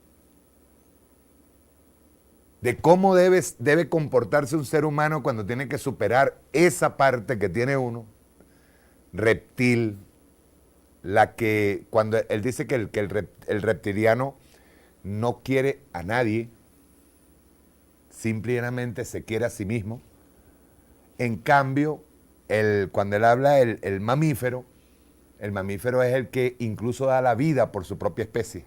De cómo debe comportarse un ser humano cuando tiene que superar esa parte que tiene uno, reptil, la que, cuando él dice que el reptiliano no quiere a nadie, simplemente se quiere a sí mismo. En cambio, cuando él habla el mamífero es el que incluso da la vida por su propia especie.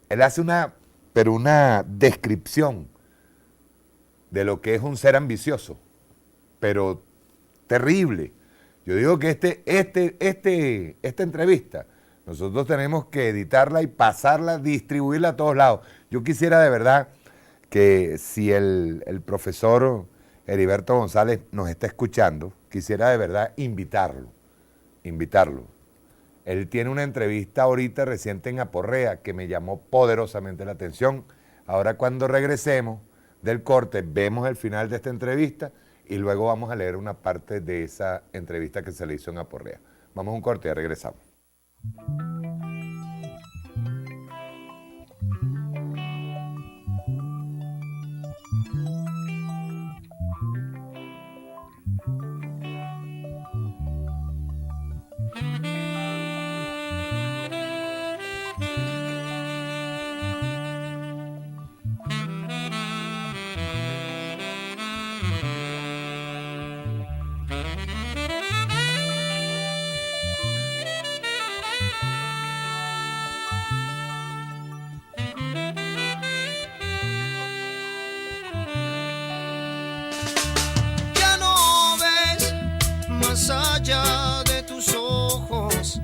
Él hace una descripción de lo que es un ser ambicioso, pero terrible. Yo digo que esta entrevista, nosotros tenemos que editarla y pasarla, distribuirla a todos lados. Yo quisiera de verdad que si el profesor Heriberto González nos está escuchando, quisiera de verdad invitarlo. Él tiene una entrevista ahorita reciente en Aporrea que me llamó poderosamente la atención. Ahora cuando regresemos del corte, vemos el final de esta entrevista y luego vamos a leer una parte de esa entrevista que se le hizo en Aporrea. Vamos a un corte y ya regresamos. Ya no ves más allá de tus ojos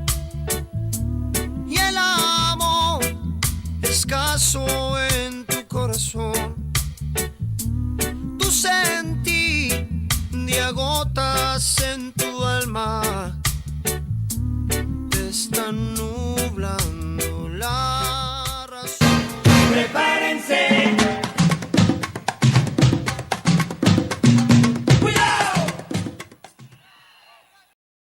y el amor escaso